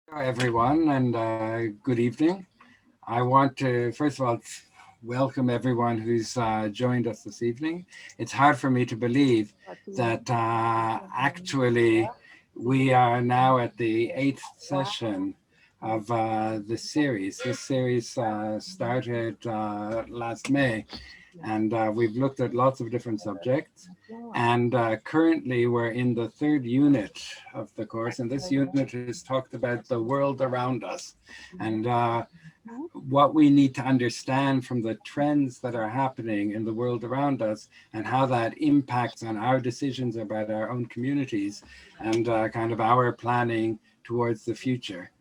Hello, everyone, and good evening. I want to, first of all, welcome everyone who's joined us this evening. It's hard for me to believe that actually we are now at the eighth session of this series. This series started last May, and we've looked at lots of different subjects. And currently, we're in the third unit of the course, and this unit is talked about the world around us and what we need to understand from the trends that are happening in the world around us and how that impacts on our decisions about our own communities and kind of our planning towards the future.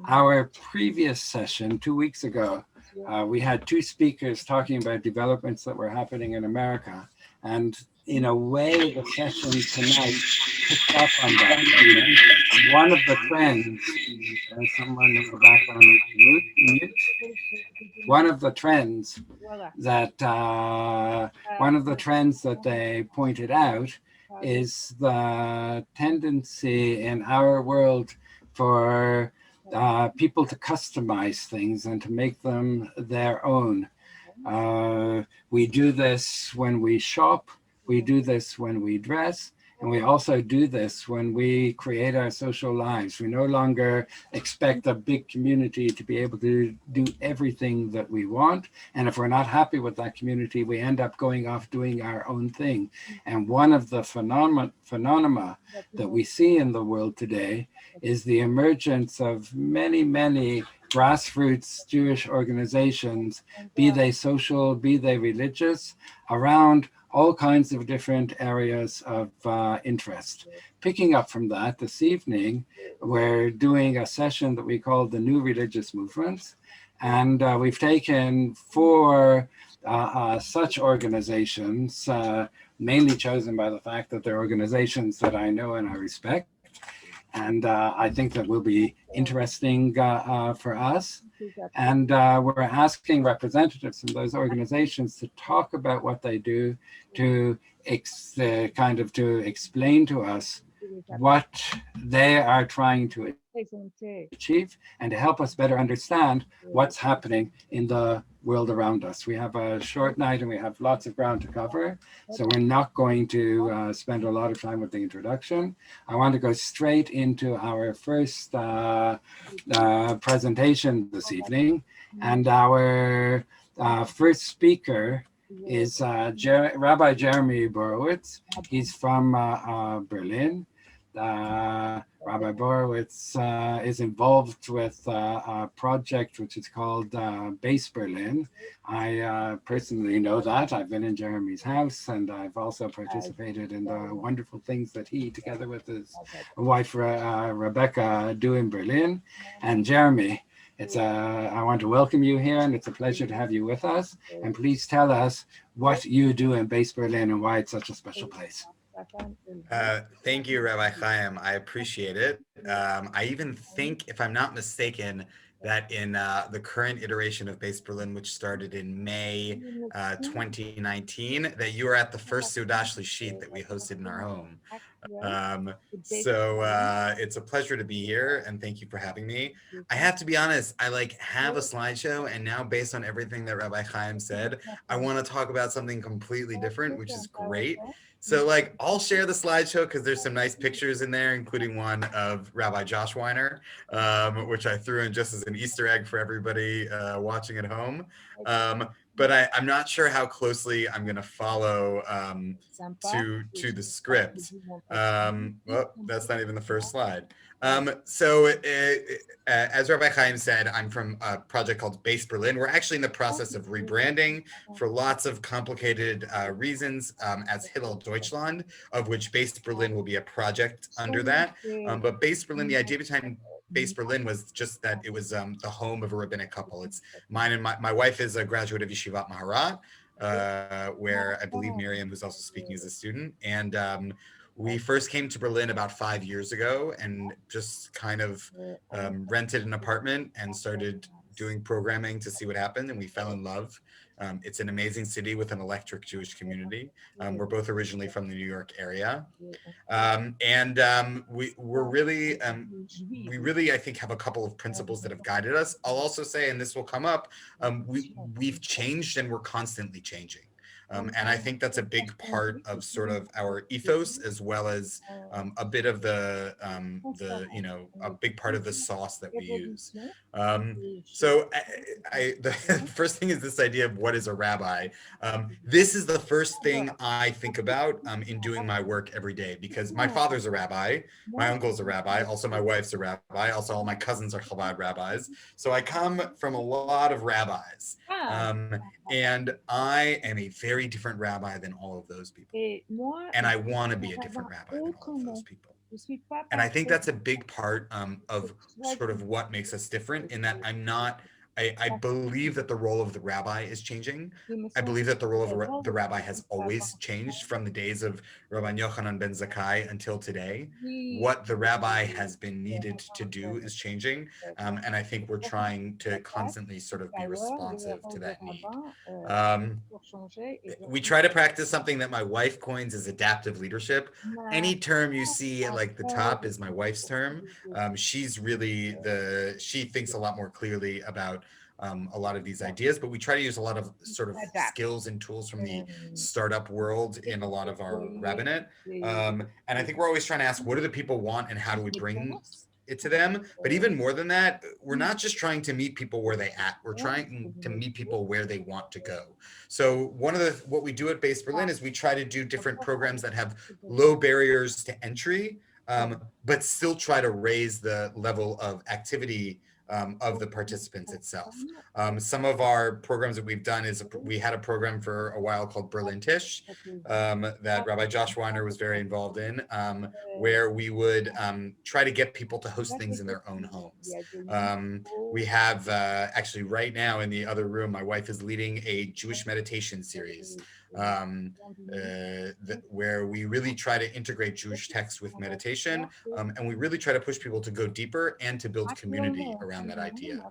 Our previous session 2 weeks ago, we had two speakers talking about developments that were happening in America. And in a way, the session tonight picked up on that. One of the trends, someone in the background, mute. One of the trends that they pointed out is the tendency in our world for people to customize things and to make them their own. We do this when we shop, we do this when we dress, and we also do this when we create our social lives. We no longer expect a big community to be able to do everything that we want. And if we're not happy with that community, we end up going off doing our own thing. And one of the phenomena that we see in the world today is the emergence of many grassroots Jewish organizations, be they social, be they religious, around all kinds of different areas of interest. Picking up from that, this evening, we're doing a session that we call the New Religious Movements. And we've taken four such organizations, mainly chosen by the fact that they're organizations that I know and I respect. And I think that will be interesting for us. And we're asking representatives from those organizations to talk about what they do, to to explain to us what they are trying to achieve, and to help us better understand what's happening in the world around us. We have a short night and we have lots of ground to cover, so we're not going to spend a lot of time with the introduction. I want to go straight into our first presentation this evening, and our first speaker is Rabbi Jeremy Berwicz. He's from Berlin. Rabbi Berwicz is involved with a project which is called Base Berlin. I personally know that. I've been in Jeremy's house, and I've also participated in the wonderful things that he, together with his wife Rebecca, do in Berlin. And Jeremy, I want to welcome you here, and it's a pleasure to have you with us. And please tell us what you do in Base Berlin and why it's such a special place. Thank you, Rabbi Chaim. I appreciate it. I even think, if I'm not mistaken, that in the current iteration of Base Berlin, which started in May 2019, that you were at the first Sudash sheet that we hosted in our home. It's a pleasure to be here, and thank you for having me. I have to be honest, I have a slideshow, and now based on everything that Rabbi Chaim said, I want to talk about something completely different, which is great. So I'll share the slideshow because there's some nice pictures in there, including one of Rabbi Josh Weiner, which I threw in just as an Easter egg for everybody watching at home. But I'm not sure how closely I'm going to follow to the script. Well, that's not even the first slide. As Rabbi Chaim said, I'm from a project called Base Berlin. We're actually in the process of rebranding for lots of complicated reasons as Hillel Deutschland, of which Base Berlin will be a project under that. But Base Berlin, the idea behind Base Berlin was just that it was the home of a rabbinic couple. It's mine and my wife is a graduate of Yeshivat Maharat, where I believe Miriam, who's also speaking, is a student. And we first came to Berlin about 5 years ago and just kind of rented an apartment and started doing programming to see what happened. And we fell in love It's an amazing city with an electric Jewish community. We're both originally from the New York area. We really, I think, have a couple of principles that have guided us. I'll also say, and this will come up, we've changed and we're constantly changing. And I think that's a big part of sort of our ethos, as well as a bit of the a big part of the sauce that we use. So the first thing is this idea of what is a rabbi. This is the first thing I think about in doing my work every day, because my father's a rabbi, my uncle's a rabbi, also my wife's a rabbi, also all my cousins are Chabad rabbis. So I come from a lot of rabbis. And I am a very different rabbi than all of those people. And I want to be a different rabbi than all of those people. And I think that's a big part of sort of what makes us different, in that I believe that the role of the rabbi is changing. I believe that the role of the rabbi has always changed from the days of Rabbi Yochanan ben Zakkai until today. What the rabbi has been needed to do is changing. And I think we're trying to constantly sort of be responsive to that need. We try to practice something that my wife coins as adaptive leadership. Any term you see at like the top is my wife's term. She's really she thinks a lot more clearly about a lot of these ideas, but we try to use a lot of sort of skills and tools from the startup world in a lot of our rabbinate. And I think we're always trying to ask, what do the people want and how do we bring it to them? But even more than that, we're not just trying to meet people where they at, we're trying to meet people where they want to go. So what we do at Base Berlin is we try to do different programs that have low barriers to entry, but still try to raise the level of activity of the participants itself. Some of our programs that we've done is we had a program for a while called Berlin Tisch that Rabbi Josh Weiner was very involved in, where we would try to get people to host things in their own homes. We have actually right now in the other room, my wife is leading a Jewish meditation series where we really try to integrate Jewish text with meditation, and we really try to push people to go deeper and to build community around that idea.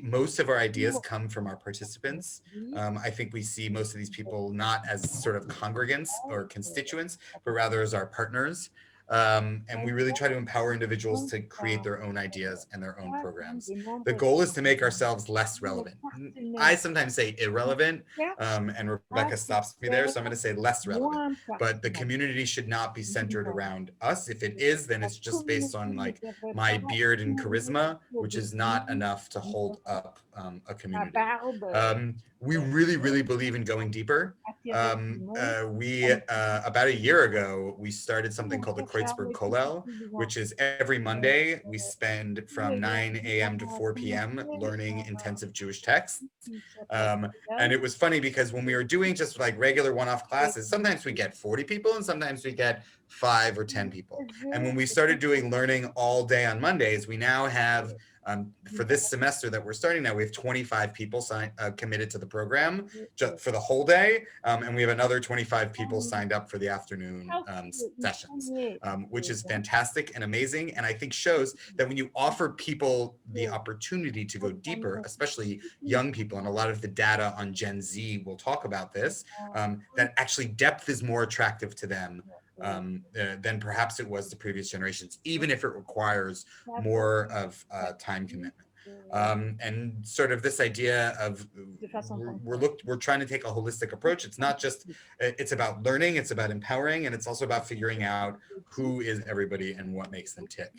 Most of our ideas come from our participants. I think we see most of these people not as sort of congregants or constituents, but rather as our partners. And we really try to empower individuals to create their own ideas and their own programs. The goal is to make ourselves less relevant. I sometimes say irrelevant, and Rebecca stops me there, so I'm going to say less relevant. But the community should not be centered around us. If it is, then it's just based on like my beard and charisma, which is not enough to hold up a community. We really, really believe in going deeper. About a year ago, we started something called the Kreuzberg Kollel, which is every Monday we spend from 9 a.m. to 4 p.m. learning intensive Jewish texts. And it was funny because when we were doing just like regular one-off classes, sometimes we get 40 people and sometimes we get 5 or 10 people. And when we started doing learning all day on Mondays, we now have for this semester that we're starting now, we have 25 people committed to the program just for the whole day, and we have another 25 people signed up for the afternoon sessions, which is fantastic and amazing, and I think shows that when you offer people the opportunity to go deeper, especially young people, and a lot of the data on Gen Z will talk about this, that actually depth is more attractive to them than perhaps it was to previous generations, even if it requires more of time commitment. And sort of this idea of we're trying to take a holistic approach. It's not just, it's about learning, it's about empowering, and it's also about figuring out who is everybody and what makes them tick.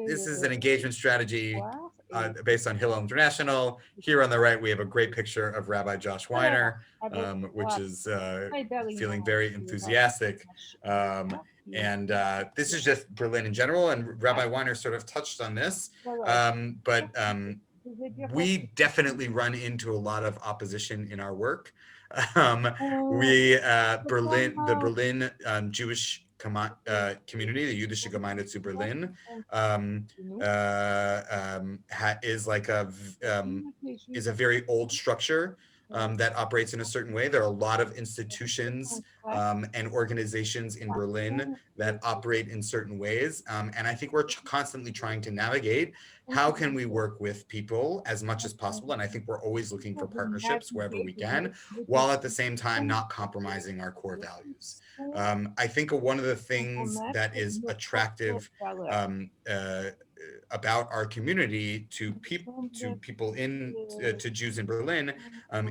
This is an engagement strategy based on Hillel International. Here on the right, we have a great picture of Rabbi Josh Weiner, which is feeling very enthusiastic. And this is just Berlin in general, and Rabbi Weiner sort of touched on this, but we definitely run into a lot of opposition in our work. The Berlin Jewish community, the Jüdische Gemeinde zu Berlin, is a very old structure. that operates in a certain way. There are a lot of institutions and organizations in Berlin that operate in certain ways. And I think we're constantly trying to navigate how can we work with people as much as possible. And I think we're always looking for partnerships wherever we can, while at the same time not compromising our core values. I think one of the things that is attractive about our community to people to Jews in Berlin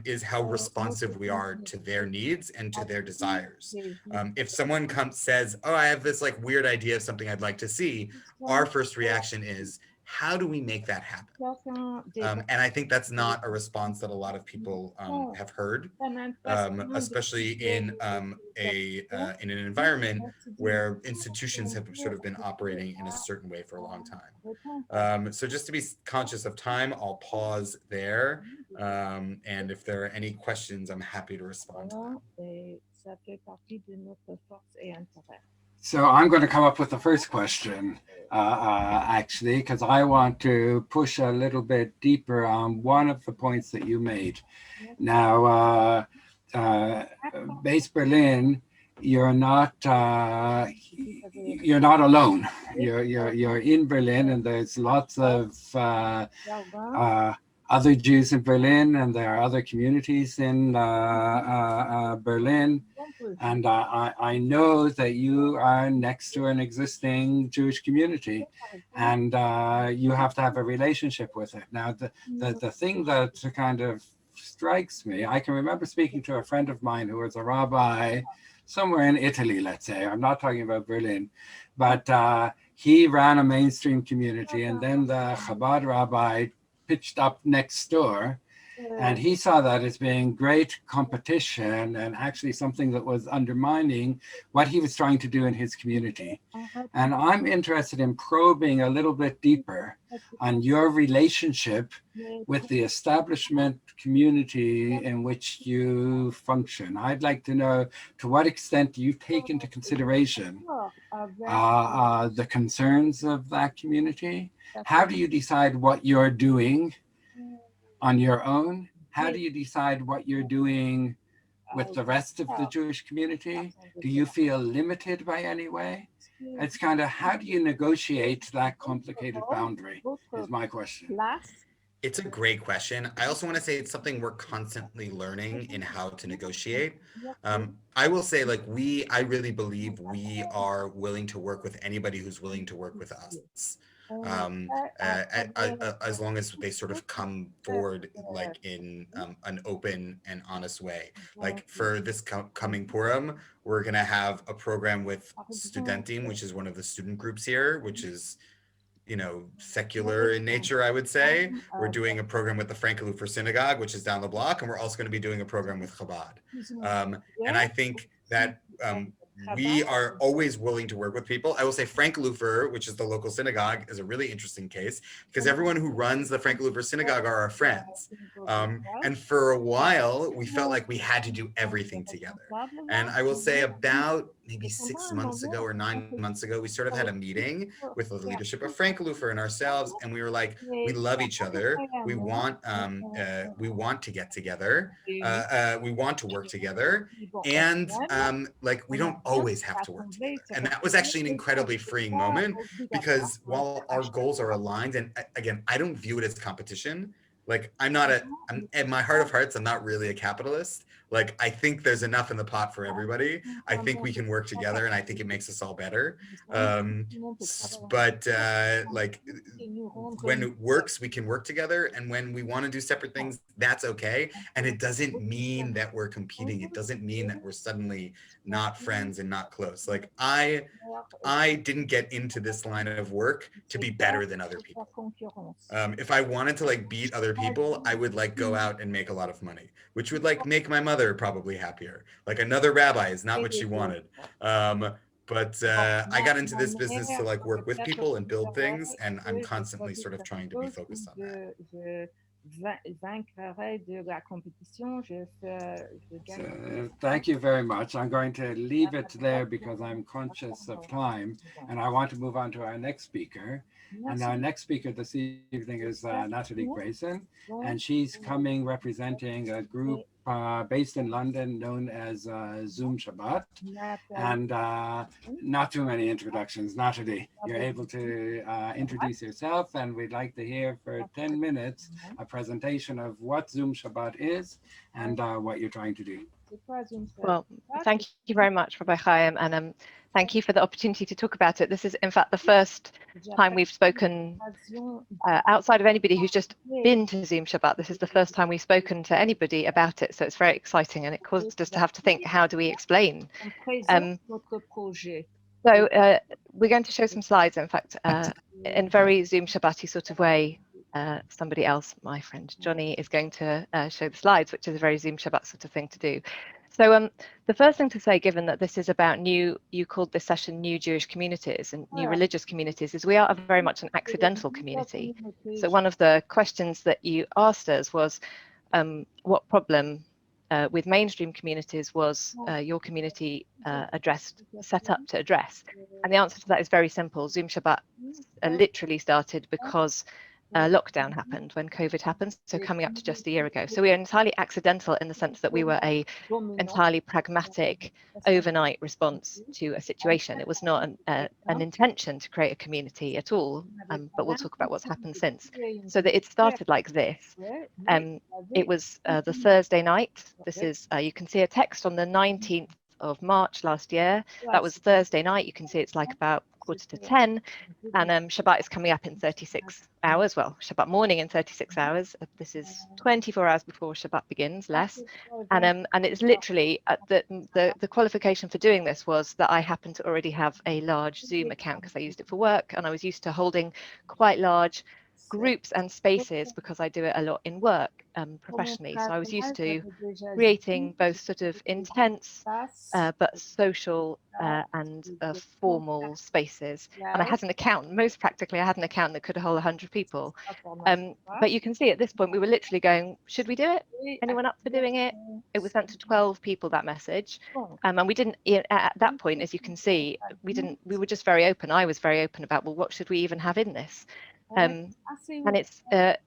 is how responsive we are to their needs and to their desires. If someone says, "Oh, I have this like weird idea of something I'd like to see," our first reaction is, how do we make that happen? And I think that's not a response that a lot of people have heard, especially in in an environment where institutions have sort of been operating in a certain way for a long time. So just to be conscious of time, I'll pause there. And if there are any questions, I'm happy to respond to them. So I'm going to come up with the first question, actually, because I want to push a little bit deeper on one of the points that you made. Now, Base Berlin, you're not alone. You're in Berlin, and there's lots of other Jews in Berlin, and there are other communities in Berlin. And I know that you are next to an existing Jewish community, and you have to have a relationship with it. Now, the thing that kind of strikes me, I can remember speaking to a friend of mine who was a rabbi somewhere in Italy, let's say. I'm not talking about Berlin, but he ran a mainstream community, and then the Chabad rabbi pitched up next door, and he saw that as being great competition and actually something that was undermining what he was trying to do in his community. And I'm interested in probing a little bit deeper on your relationship with the establishment community in which you function. I'd like to know to what extent you take into consideration the concerns of that community. How do you decide what you're doing on your own? How do you decide what you're doing with the rest of the Jewish community? Do you feel limited by any way? It's kind of, how do you negotiate that complicated boundary is my question. It's a great question. I also want to say it's something we're constantly learning in how to negotiate. I will say, like, I really believe we are willing to work with anybody who's willing to work with us. As long as they sort of come forward like in an open and honest way. Like for this coming Purim, we're gonna have a program with Studentim, which is one of the student groups here, which is, you know, secular in nature, I would say. We're doing a program with the Frankenlufer Synagogue, which is down the block, and we're also going to be doing a program with Chabad. And I think that we are always willing to work with people. I will say Frankenlufer, which is the local synagogue, is a really interesting case because everyone who runs the Frankenlufer Synagogue are our friends. And for a while, we felt like we had to do everything together. And I will say about maybe 6 months ago or 9 months ago, we sort of had a meeting with the leadership of Frankenlufer and ourselves, and we were like, we love each other. We want to get together. We want to work together, and like we don't always have to work together. And that was actually an incredibly freeing moment because while our goals are aligned, and again, I don't view it as competition. Like I'm in my heart of hearts, I'm not really a capitalist. Like I think there's enough in the pot for everybody. I think we can work together, and I think it makes us all better. But like when it works, we can work together, and when we want to do separate things, that's okay. And it doesn't mean that we're competing. It doesn't mean that we're suddenly not friends and not close. Like I didn't get into this line of work to be better than other people. If I wanted to like beat other people, I would like go out and make a lot of money, which would like make my mother probably happier. Like another rabbi is not what she wanted. But I got into this business to like work with people and build things, and I'm constantly sort of trying to be focused on that. vaincrai de la compétition. Je So, gagne. thank you very much. I'm going to leave it there because I'm conscious of time and I want to move on to our next speaker. And our next speaker this evening is Natalie Grayson, and she's coming representing a group based in London known as Zoom Shabbat. And not too many introductions. Natalie, you're able to introduce yourself, and we'd like to hear for 10 minutes a presentation of what Zoom Shabbat is and what you're trying to do. Well, thank you very much, Rabbi Chaim, and thank you for the opportunity to talk about it. This is, in fact, the first time we've spoken outside of anybody who's just been to Zoom Shabbat. This is the first time we've spoken to anybody about it, so it's very exciting, and it caused us to have to think, how do we explain? So we're going to show some slides, in fact, in very Zoom Shabbat-y sort of way. Somebody else, my friend Johnny, is going to show the slides, which is a very Zoom Shabbat sort of thing to do. So the first thing to say, given that this is about you called this session New Jewish Communities and New Religious Communities, is we are very much an accidental community. So one of the questions that you asked us was, what problem with mainstream communities was your community set up to address? And the answer to that is very simple. Zoom Shabbat literally started because lockdown happened, when COVID happened, so coming up to just a year ago. So we are entirely accidental in the sense that we were a entirely pragmatic overnight response to a situation. It was not an intention to create a community at all, but we'll talk about what's happened since. So that it started like this. It was the Thursday night. This is, you can see a text on the 19th of March last year. That was Thursday night. You can see it's like about 9:45, and Shabbat is coming up in 36 hours. Well, Shabbat morning in 36 hours. This is 24 hours before Shabbat begins, less. And it's literally the qualification for doing this was that I happened to already have a large Zoom account because I used it for work, and I was used to holding quite large groups and spaces because I do it a lot in work professionally. So I was used to creating both sort of intense but social and formal spaces. And I had an account, most practically I had an account that could hold 100 people. But you can see at this point we were literally going, should we do it? Anyone up for doing it? It was sent to 12 people, that message. And we didn't, at that point, as you can see, we were just very open. I was very open about, well, what should we even have in this? And it's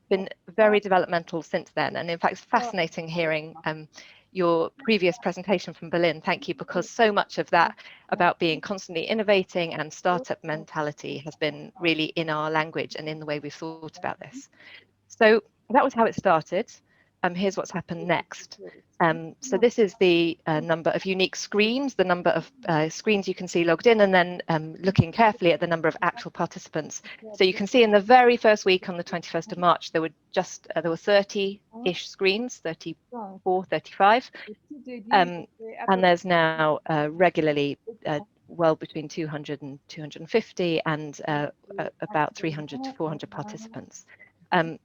been very developmental since then. And in fact, it's fascinating hearing your previous presentation from Berlin. Thank you, because so much of that about being constantly innovating and startup mentality has been really in our language and in the way we've thought about this. So that was how it started. Here's what's happened next. So this is the number of unique screens, the number of screens you can see logged in, and then looking carefully at the number of actual participants. So you can see in the very first week on the 21st of March, there were 30-ish screens, 34, 35. And there's now regularly well between 200 and 250 and about 300 to 400 participants. And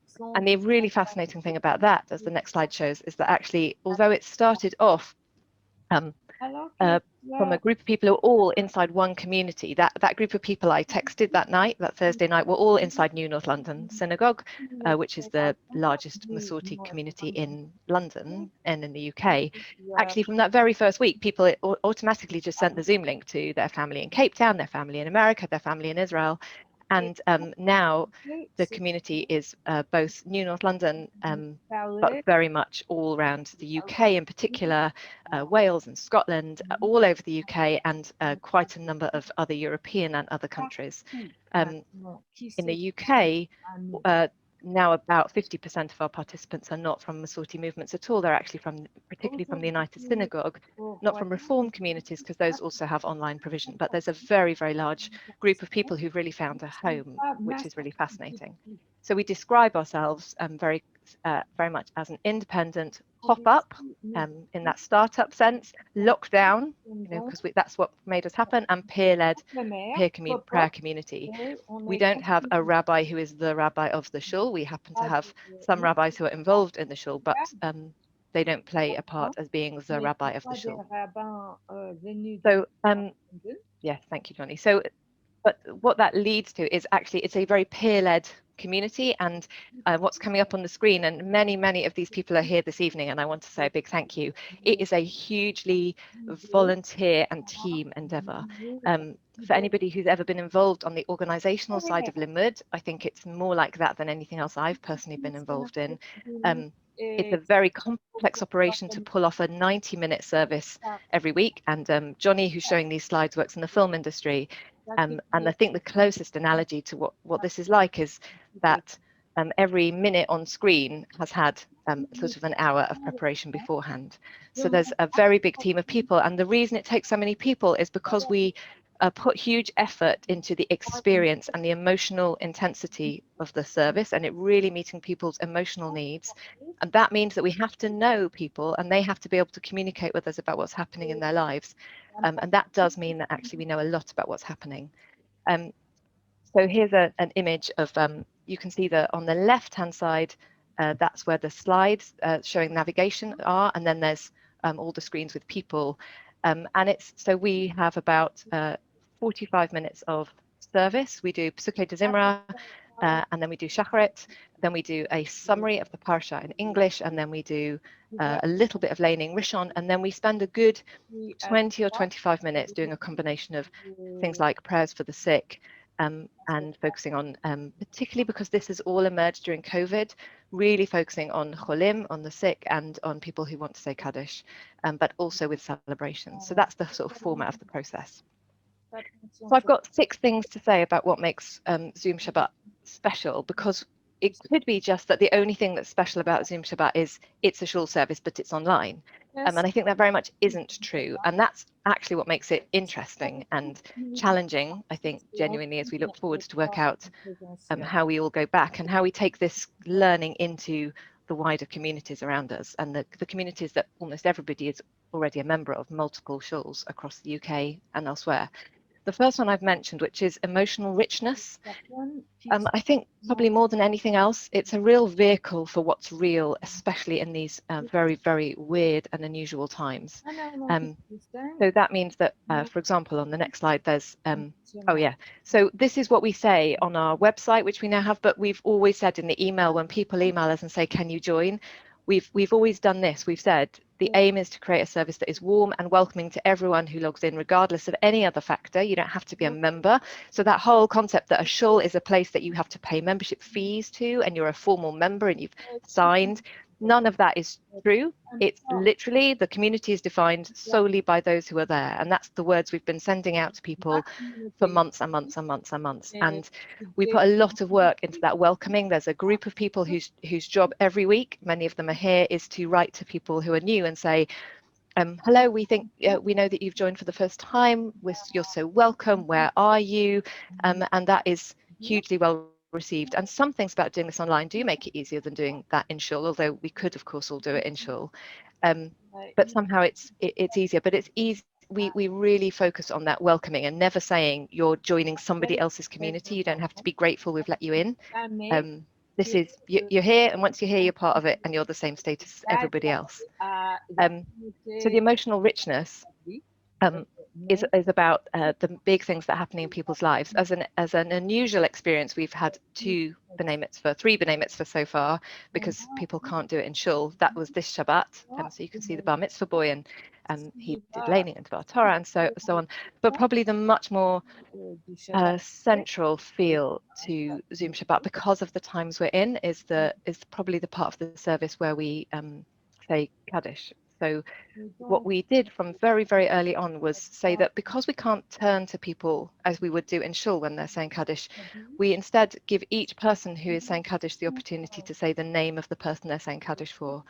the really fascinating thing about that, as the next slide shows, is that actually, although it started off from a group of people who were all inside one community, that group of people I texted that night, that Thursday night, were all inside New North London Synagogue, which is the largest Masorti community in London and in the UK. Actually, from that very first week, people automatically just sent the Zoom link to their family in Cape Town, their family in America, their family in Israel. And now the community is both New North London, but very much all around the UK in particular, Wales and Scotland, all over the UK, and quite a number of other European and other countries. In the UK, now about 50% of our participants are not from Masorti movements at all. They're actually particularly from the United Synagogue, not from Reform communities, because those also have online provision. But there's a very, very large group of people who've really found a home, which is really fascinating. So we describe ourselves very much as an independent pop-up in that startup sense, lockdown, because that's what made us happen, and peer-led prayer community. We don't have a rabbi who is the rabbi of the shul. We happen to have some rabbis who are involved in the shul, but they don't play a part as being the rabbi of the shul. So, yes, thank you, Johnny. So, but what that leads to is actually it's a very peer-led community. And what's coming up on the screen, and many of these people are here this evening, and I want to say a big thank you. It is a hugely volunteer and team endeavor. For anybody who's ever been involved on the organizational side of Limud, I think it's more like that than anything else I've personally been involved in. It's a very complex operation to pull off a 90-minute service every week. And Johnny, who's showing these slides, works in the film industry. And I think the closest analogy to what this is like is that every minute on screen has had sort of an hour of preparation beforehand. So there's a very big team of people. And the reason it takes so many people is because we put huge effort into the experience and the emotional intensity of the service, and it really meeting people's emotional needs. And that means that we have to know people, and they have to be able to communicate with us about what's happening in their lives. And that does mean that actually we know a lot about what's happening. So here's an image of, you can see that on the left-hand side, that's where the slides showing navigation are, and then there's all the screens with people. And it's, so we have about 45 minutes of service. We do Pesukei de Zimra, and then we do Shacharit, then we do a summary of the parsha in English, and then we do a little bit of laning Rishon, and then we spend a good 20 or 25 minutes doing a combination of things like prayers for the sick, and focusing on, particularly because this has all emerged during COVID, really focusing on cholim, on the sick, and on people who want to say Kaddish, but also with celebrations. So that's the sort of format of the process. So I've got 6 things to say about what makes Zoom Shabbat special, because it could be just that the only thing that's special about Zoom Shabbat is it's a shul service, but it's online. And I think that very much isn't true. And that's actually what makes it interesting and challenging, I think, genuinely, as we look forward to work out how we all go back and how we take this learning into the wider communities around us, and the communities that almost everybody is already a member of, multiple shuls across the UK and elsewhere. The first one I've mentioned, which is emotional richness. I think probably more than anything else, it's a real vehicle for what's real, especially in these very weird and unusual times. So that means that, for example, on the next slide, there's, oh yeah, so this is what we say on our website, which we now have, but we've always said in the email, when people email us and say, can you join? We've always done this. We've said the aim is to create a service that is warm and welcoming to everyone who logs in, regardless of any other factor. You don't have to be a member. So that whole concept that a shul is a place that you have to pay membership fees to, and you're a formal member and you've signed, none of that is true. It's literally, the community is defined solely by those who are there. And that's the words we've been sending out to people for months and months and months and months. And we put a lot of work into that welcoming. There's a group of people whose job every week, many of them are here, is to write to people who are new and say, hello, we know that you've joined for the first time. You're so welcome. Where are you? And that is hugely well received. And some things about doing this online do make it easier than doing that in shul, although we could of course all do it in shul, but somehow it's easier. But it's easy, we really focus on that welcoming and never saying you're joining somebody else's community. You don't have to be grateful we've let you in. This is, you're here, and once you're here, you're part of it, and you're the same status as everybody else. So the emotional richness is about the big things that are happening in people's lives. As an unusual experience, we've had 3 B'nai Mitzvah so far, because people can't do it in shul. That was this Shabbat, so you can see the Bar Mitzvah boy, and he did laning and Dvar Torah and so on. But probably the much more central feel to Zoom Shabbat, because of the times we're in, is probably the part of the service where we say Kaddish. So what we did from very early on was say that because we can't turn to people as we would do in shul when they're saying Kaddish, we instead give each person who is saying Kaddish the opportunity to say the name of the person they're saying Kaddish for.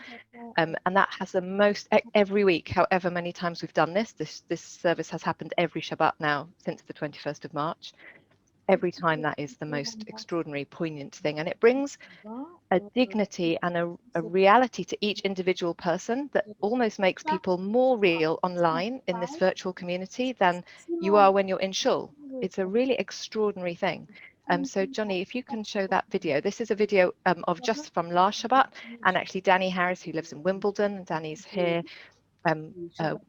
And that has the most, every week, however many times we've done this service has happened every Shabbat now since the 21st of March. Every time, that is the most extraordinary, poignant thing. And it brings a dignity and a reality to each individual person that almost makes people more real online in this virtual community than you are when you're in shul. It's a really extraordinary thing. So Johnny, if you can show that video. This is a video of just from last Shabbat, and actually Danny Harris, who lives in Wimbledon, Danny's here,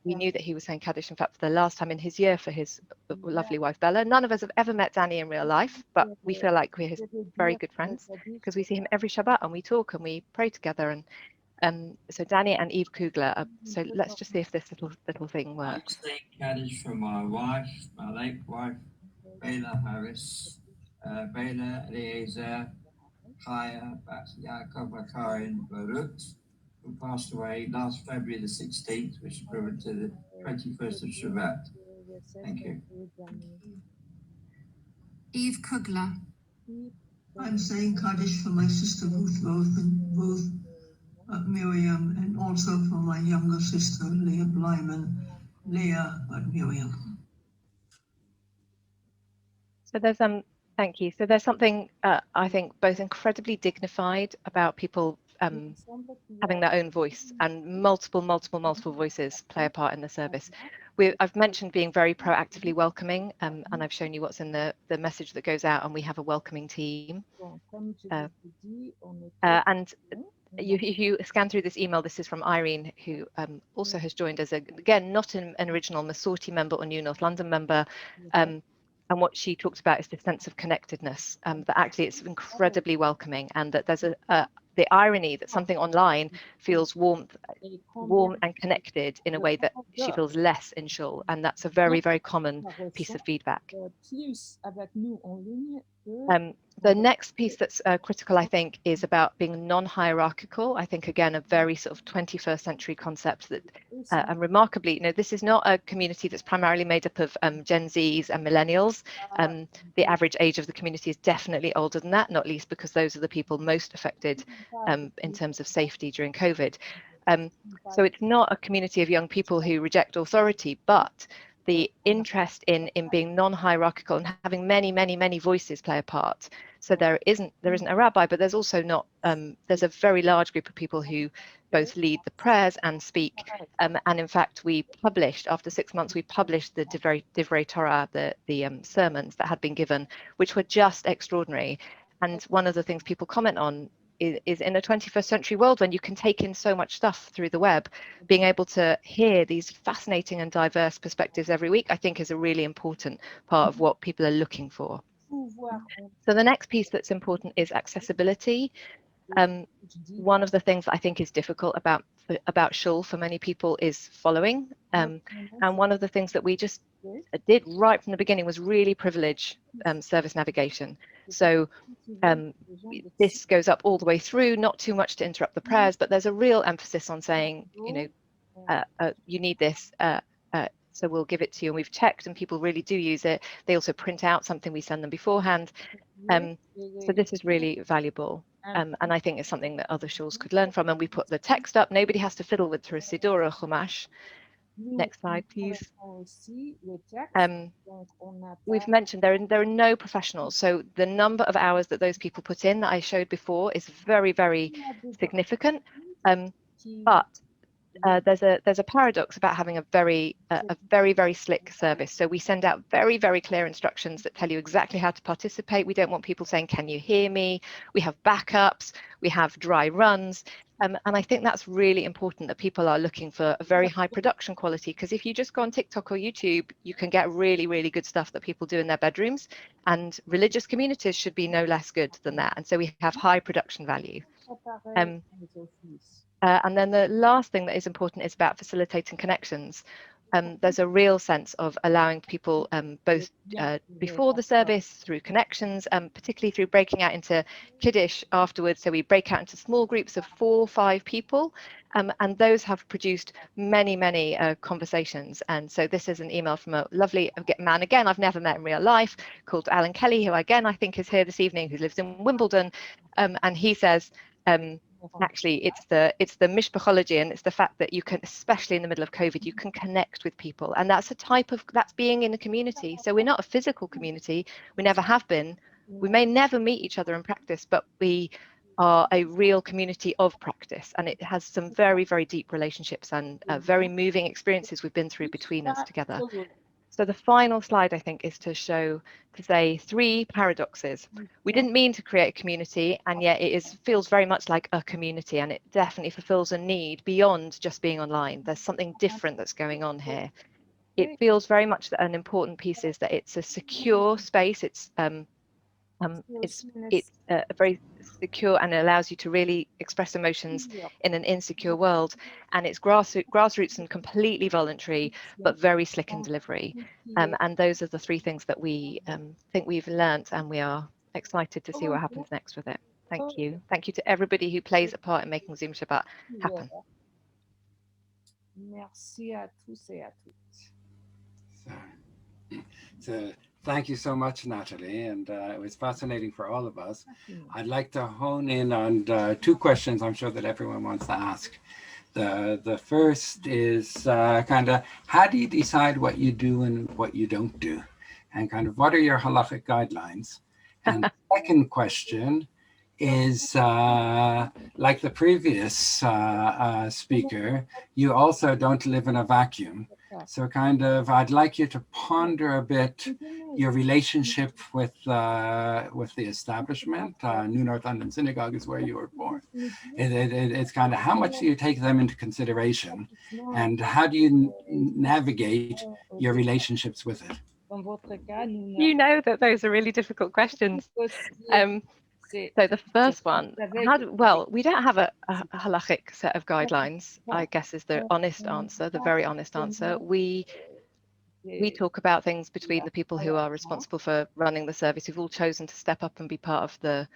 we knew that he was saying Kaddish, in fact, for the last time in his year for his lovely wife, Bella. None of us have ever met Danny in real life, but we feel like we're his very good friends because we see him every Shabbat and we talk and we pray together. And so Danny and Eve Kugler. So let's just see if this little thing works. I'm saying Kaddish for my wife, my late wife, Bela Harris, Bela Eliezer, Chaya Bat Yaakov Karin Berwicz, who passed away last February the 16th, which is equivalent to the 21st of Shabbat. Thank you. Eve Kugler. I'm saying Kaddish for my sister Ruth, Miriam, and also for my younger sister Leah Blyman, Leah, but Miriam. So there's thank you. So there's something I think both incredibly dignified about people having their own voice, and multiple voices play a part in the service. I've mentioned being very proactively welcoming, and I've shown you what's in the message that goes out, and we have a welcoming team. And if you scan through this email, this is from Irene, who also has joined as, again, not an original Masorti member or New North London member. And what she talked about is this sense of connectedness, that actually it's incredibly welcoming, and that there's the irony that something online feels warm and connected in a way that she feels less in shul, and that's a very, very common piece of feedback. The next piece that's critical, I think, is about being non-hierarchical. I think, again, a very sort of 21st century concept that, and remarkably, this is not a community that's primarily made up of Gen Zs and millennials. The average age of the community is definitely older than that, not least because those are the people most affected in terms of safety during COVID. So it's not a community of young people who reject authority, but the interest in being non-hierarchical and having many voices play a part. So there isn't a rabbi, but there's also not, there's a very large group of people who both lead the prayers and speak. And in fact, we published, after 6 months, we published the Divrei Torah, the sermons that had been given, which were just extraordinary. And one of the things people comment on is in a 21st century world, when you can take in so much stuff through the web, being able to hear these fascinating and diverse perspectives every week, I think is a really important part of what people are looking for. So the next piece that's important is accessibility. One of the things that I think is difficult about shul for many people is following. And one of the things that we just did right from the beginning was really privilege service navigation. So this goes up all the way through, not too much to interrupt the prayers, but there's a real emphasis on saying, you need this, so we'll give it to you. And we've checked, and people really do use it. They also print out something we send them beforehand. So this is really valuable. And I think it's something that other shuls could learn from. And we put the text up. Nobody has to fiddle with through a siddur or chumash. Next slide, please. We've mentioned there are no professionals. So the number of hours that those people put in that I showed before is very, very significant. But there's a paradox about having a very slick service. So we send out very, very clear instructions that tell you exactly how to participate. We don't want people saying, "Can you hear me?" We have backups, we have dry runs. And I think that's really important, that people are looking for a very high production quality, because if you just go on TikTok or YouTube, you can get really, really good stuff that people do in their bedrooms, and religious communities should be no less good than that. And so we have high production value. And then the last thing that is important is about facilitating connections. There's a real sense of allowing people both before the service, through connections, particularly through breaking out into Kiddush afterwards. So we break out into small groups of 4 or 5 people, and those have produced many conversations. And so this is an email from a lovely man, again, I've never met in real life, called Alan Kelly, who again, I think is here this evening, who lives in Wimbledon. And he says, actually, it's the mishpachology, and it's the fact that you can, especially in the middle of COVID, you can connect with people, and that's that's being in the community. So we're not a physical community, we never have been. We may never meet each other in practice, but we are a real community of practice, and it has some very, very deep relationships and very moving experiences we've been through between us together. So the final slide, I think, is to say 3 paradoxes. We didn't mean to create a community, and yet it feels very much like a community, and it definitely fulfills a need beyond just being online. There's something different that's going on here. It feels very much that an important piece is that it's a secure space. It's very secure, and it allows you to really express emotions in an insecure world. And it's grassroots and completely voluntary, but very slick in delivery. And those are the 3 things that we think we've learnt, and we are excited to see what happens next with it. Thank you. Thank you to everybody who plays a part in making Zoom Shabbat happen. Merci à tous et à toutes. So thank you so much, Natalie, and it was fascinating for all of us. I'd like to hone in on 2 questions I'm sure that everyone wants to ask. The first is kind of, how do you decide what you do and what you don't do? And kind of, what are your halachic guidelines? And the second question is, like the previous speaker, you also don't live in a vacuum. So kind of, I'd like you to ponder a bit your relationship with the establishment. New North London Synagogue is where you were born. It's kind of, how much do you take them into consideration, and how do you navigate your relationships with it? You know that those are really difficult questions. So the first one, we don't have a halachic set of guidelines, I guess, is the honest answer, the very honest answer. We talk about things between the people who are responsible for running the service, who've all chosen to step up and be part of the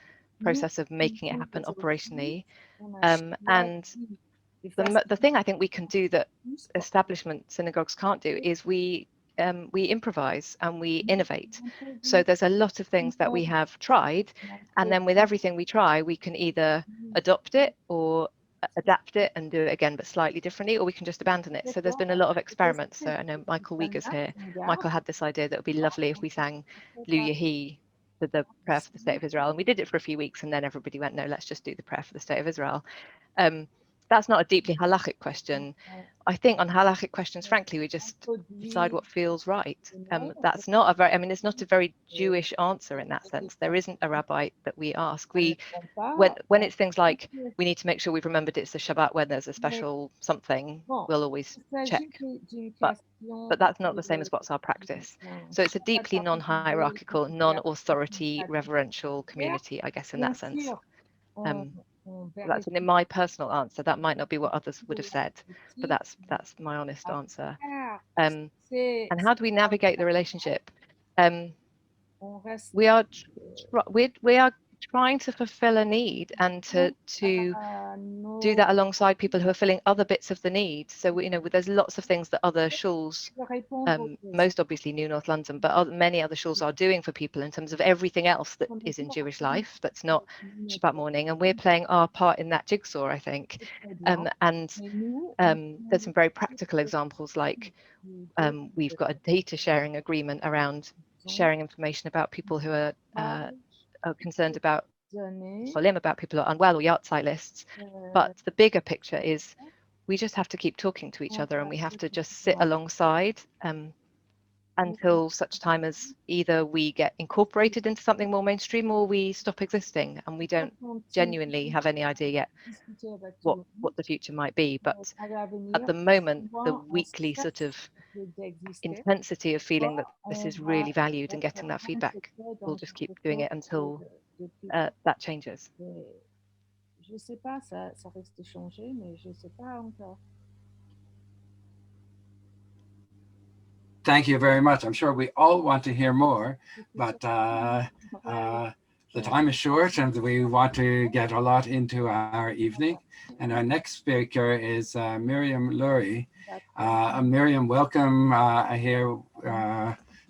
process of making it happen operationally. And the thing I think we can do that establishment synagogues can't do is we improvise and we innovate. So there's a lot of things that we have tried, and then with everything we try, we can either adopt it or adapt it and do it again, but slightly differently, or we can just abandon it. So there's been a lot of experiments. So I know Michael Wieger's here. Michael had this idea that it would be lovely if we sang Lu Yehi, the prayer for the state of Israel, and we did it for a few weeks, and then everybody went, no, let's just do the prayer for the state of Israel. That's not a deeply halachic question. I think on halachic questions, frankly, we just decide what feels right. That's not a very, it's not a very Jewish answer in that sense. There isn't a rabbi that we ask. When it's things like, we need to make sure we've remembered it's the Shabbat when there's a special something, we'll always check. But that's not the same as what's our practice. So it's a deeply non-hierarchical, non-authority, reverential community, I guess, in that sense. That's in my personal answer. That might not be what others would have said, but that's my honest answer. And how do we navigate the relationship? We are trying to fulfill a need and to do that alongside people who are filling other bits of the need. So there's lots of things that other shuls, most obviously New North London, but many other shuls are doing for people in terms of everything else that is in Jewish life that's not Shabbat morning, and we're playing our part in that jigsaw, I think. And there's some very practical examples, like we've got a data sharing agreement around sharing information about people who are concerned about people who are unwell, or yahrzeit lists. But the bigger picture is we just have to keep talking to each other, and we have to just sit alongside until such time as either we get incorporated into something more mainstream or we stop existing, and we don't genuinely have any idea yet what the future might be. But at the moment, the weekly sort of intensity of feeling that this is really valued and getting that feedback, we'll just keep doing it until that changes. Thank you very much. I'm sure we all want to hear more, but the time is short and we want to get a lot into our evening. And our next speaker is Miriam Lurie. Miriam, welcome here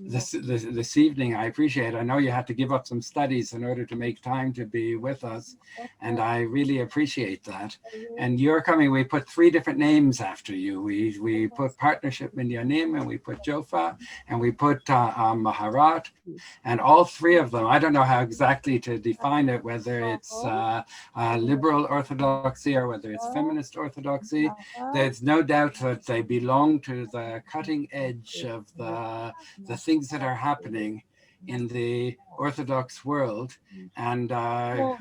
this evening. I appreciate it. I know you had to give up some studies in order to make time to be with us, and I really appreciate that. And you're coming. We put 3 different names after you. We put Partnership Minyanim, and we put Jofa, and we put Maharat, and all 3 of them. I don't know how exactly to define it, whether it's liberal orthodoxy or whether it's feminist orthodoxy. There's no doubt that they belong to the cutting edge of the things that are happening in the Orthodox world. And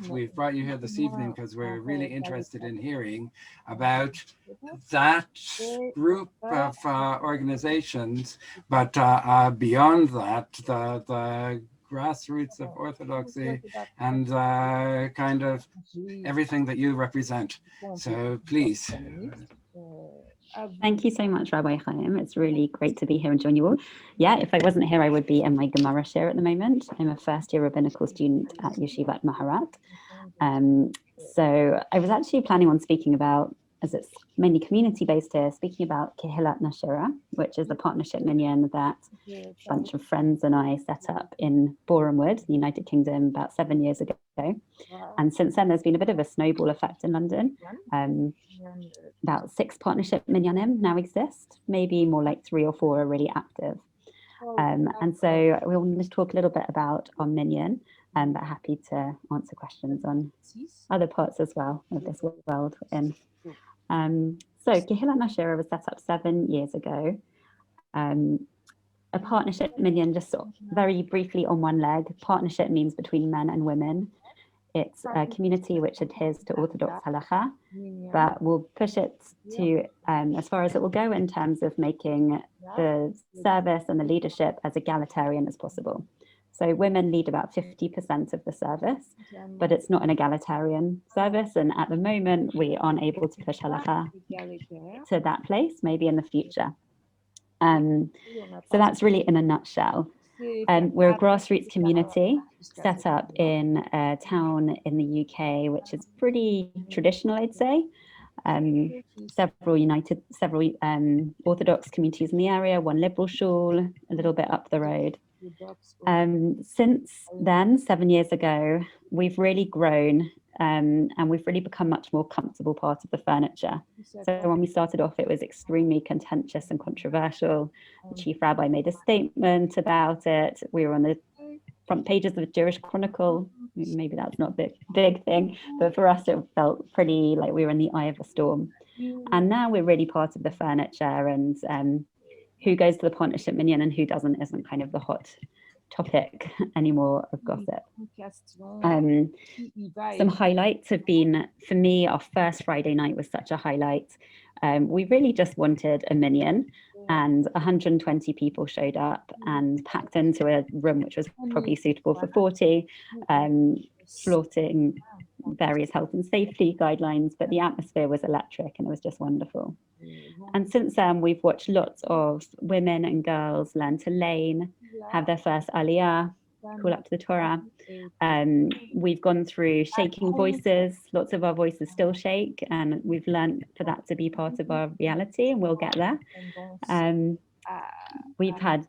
we've brought you here this evening because we're really interested in hearing about that group of organizations, but beyond that, the grassroots of Orthodoxy and kind of everything that you represent. So please. Thank you so much, Rabbi Chaim. It's really great to be here and join you all. Yeah, if I wasn't here, I would be in my Gemara share at the moment. I'm a first-year rabbinical student at Yeshivat Maharat. So I was actually planning on speaking about, as it's mainly community-based here, speaking about Kehilat Nashira, which is a partnership minyan that a bunch of friends and I set up in Boreham Wood, the United Kingdom, about 7 years ago. And since then, there's been a bit of a snowball effect in London. About 6 partnership minyanim now exist, maybe more like 3 or 4 are really active. And so we want to talk a little bit about our minyan, but happy to answer questions on other parts as well of this world we're in. So Kehilat Nashira was set up 7 years ago. A partnership minyan, just sort of very briefly on one leg. Partnership means between men and women. It's a community which adheres to Orthodox halakha, but we'll push it to as far as it will go in terms of making the service and the leadership as egalitarian as possible. So women lead about 50% of the service, but it's not an egalitarian service. And at the moment, we aren't able to push halakha to that place, maybe in the future. So that's really in a nutshell. We're a grassroots community set up in a town in the UK, which is pretty traditional, I'd say. Several Orthodox communities in the area, one liberal shul, a little bit up the road. Since then, 7 years ago, we've really grown and we've really become much more comfortable part of the furniture. So when we started off, it was extremely contentious and controversial. The chief rabbi made a statement about it. We were on the front pages of the Jewish Chronicle. Maybe that's not a big thing, but for us, it felt pretty like we were in the eye of a storm. And now we're really part of the furniture, and who goes to the partnership minyan and who doesn't isn't kind of the hot topic anymore of gossip. Some highlights have been, for me, our first Friday night was such a highlight. We really just wanted a minyan, and 120 people showed up and packed into a room which was probably suitable for 40, flaunting various health and safety guidelines, but the atmosphere was electric and it was just wonderful. And since then, we've watched lots of women and girls learn to lane, have their first aliyah, call up to the Torah. We've gone through shaking voices. Lots of our voices still shake, and we've learned for that to be part of our reality, and we'll get there. We've had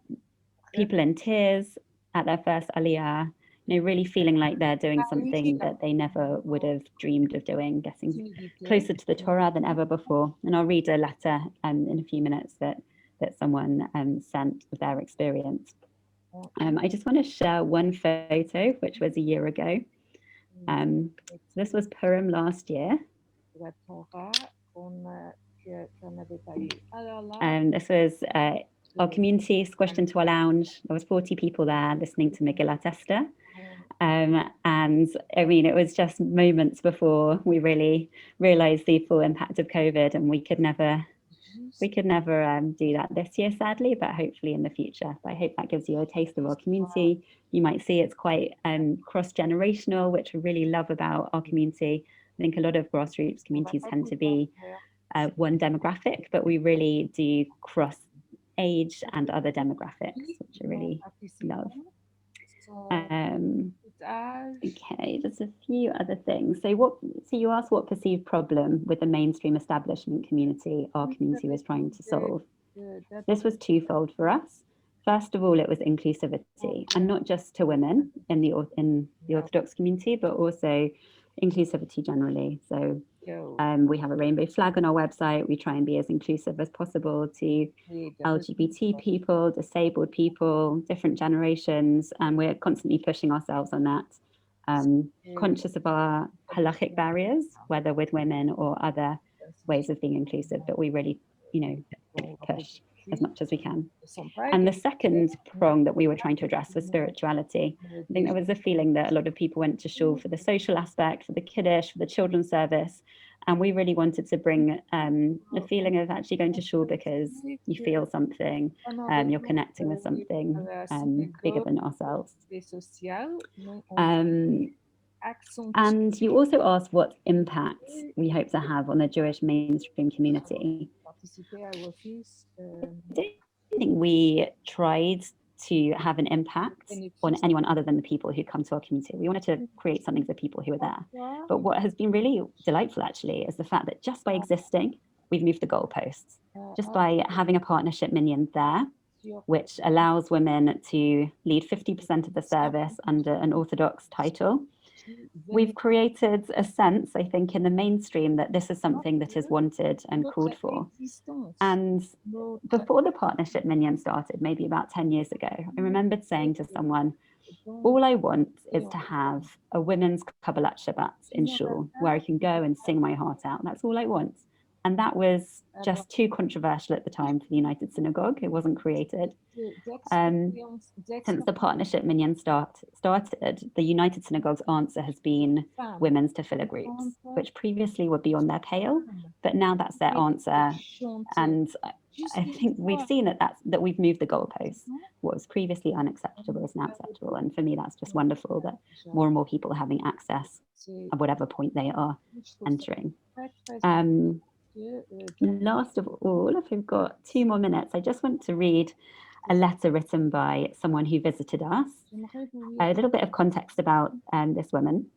people in tears at their first aliyah, really feeling like they're doing something that they never would have dreamed of doing, getting closer to the Torah than ever before. And I'll read a letter in a few minutes that someone sent of their experience. I just want to share one photo, which was a year ago. This was Purim last year. This was our community squished into a lounge. There was 40 people there listening to Megillat Esther. And I mean, it was just moments before we really realized the full impact of COVID, and we could never do that this year, sadly, but hopefully in the future. But I hope that gives you a taste of our community. You might see it's quite cross-generational, which I really love about our community. I think a lot of grassroots communities tend to be one demographic, but we really do cross age and other demographics, which I really love. Okay, there's a few other things. So you asked what perceived problem with the mainstream establishment community our community was trying to solve. This was twofold for us. First of all, it was inclusivity, and not just to women in the Orthodox community, but also inclusivity generally. So we have a rainbow flag on our website. We try and be as inclusive as possible to LGBT people, disabled people, different generations, and we're constantly pushing ourselves on that. Conscious of our halachic barriers, whether with women or other ways of being inclusive, that we really, push as much as we can. And the second prong that we were trying to address was spirituality. I think there was a feeling that a lot of people went to shul for the social aspect, for the kiddush, for the children's service. And we really wanted to bring the feeling of actually going to shul because you feel something, you're connecting with something bigger than ourselves. And you also asked what impact we hope to have on the Jewish mainstream community. I don't think we tried to have an impact on anyone other than the people who come to our community. We wanted to create something for people who are there. But what has been really delightful actually is the fact that just by existing, we've moved the goalposts. Just by having a partnership minyan there, which allows women to lead 50% of the service under an Orthodox title, we've created a sense, I think, in the mainstream that this is something that is wanted and called for. And before the partnership minyan started, maybe about 10 years ago, I remembered saying to someone, all I want is to have a women's Kabbalat Shabbat in shul where I can go and sing my heart out. That's all I want. And that was just too controversial at the time for the United Synagogue. It wasn't created. Since the partnership minyan started, the United Synagogue's answer has been women's tefillah groups, which previously would be on their pale, but now that's their answer. And I think we've seen that we've moved the goalposts. What was previously unacceptable is now acceptable. And for me, that's just wonderful that more and more people are having access at whatever point they are entering. Last of all, if we've got 2 more minutes, I just want to read a letter written by someone who visited us. A little bit of context about this woman.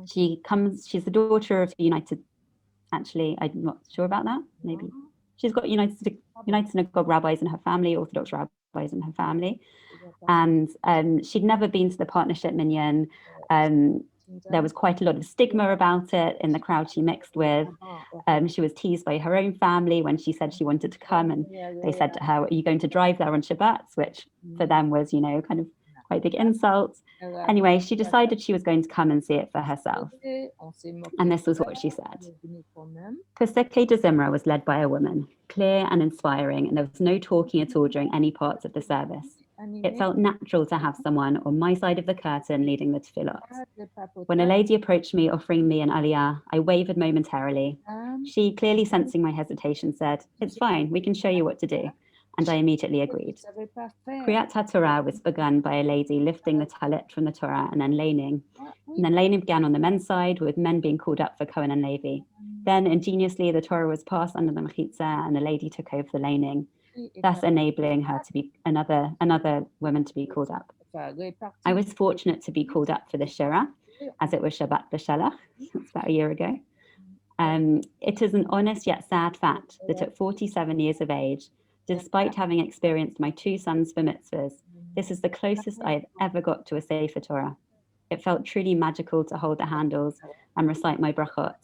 She's the daughter of the United, actually, I'm not sure about that, maybe. She's got United Synagogue rabbis in her family, Orthodox rabbis in her family. And she'd never been to the partnership minyan. There was quite a lot of stigma about it in the crowd she mixed with. She was teased by her own family when she said she wanted to come, and they said to her, are you going to drive there on Shabbats? Which for them was, kind of quite a big insult. Anyway, she decided she was going to come and see it for herself. And this was what she said. Pesach de Zimra was led by a woman, clear and inspiring, and there was no talking at all during any parts of the service. It felt natural to have someone on my side of the curtain leading the tefillot. When a lady approached me offering me an aliyah, I wavered momentarily. She, clearly sensing my hesitation, said, it's fine, we can show you what to do. And I immediately agreed. Kriyat HaTorah was begun by a lady lifting the talit from the Torah and then laning. And then laning began on the men's side, with men being called up for Cohen and Levi. Then, ingeniously, the Torah was passed under the mechitza and the lady took over the laning, thus enabling her to be another woman to be called up. I was fortunate to be called up for the Shira, as it was Shabbat B'Shalach. That's about a year ago. It is an honest yet sad fact that at 47 years of age, despite having experienced my 2 sons for mitzvahs, this is the closest I have ever got to a Sefer Torah. It felt truly magical to hold the handles and recite my brachot,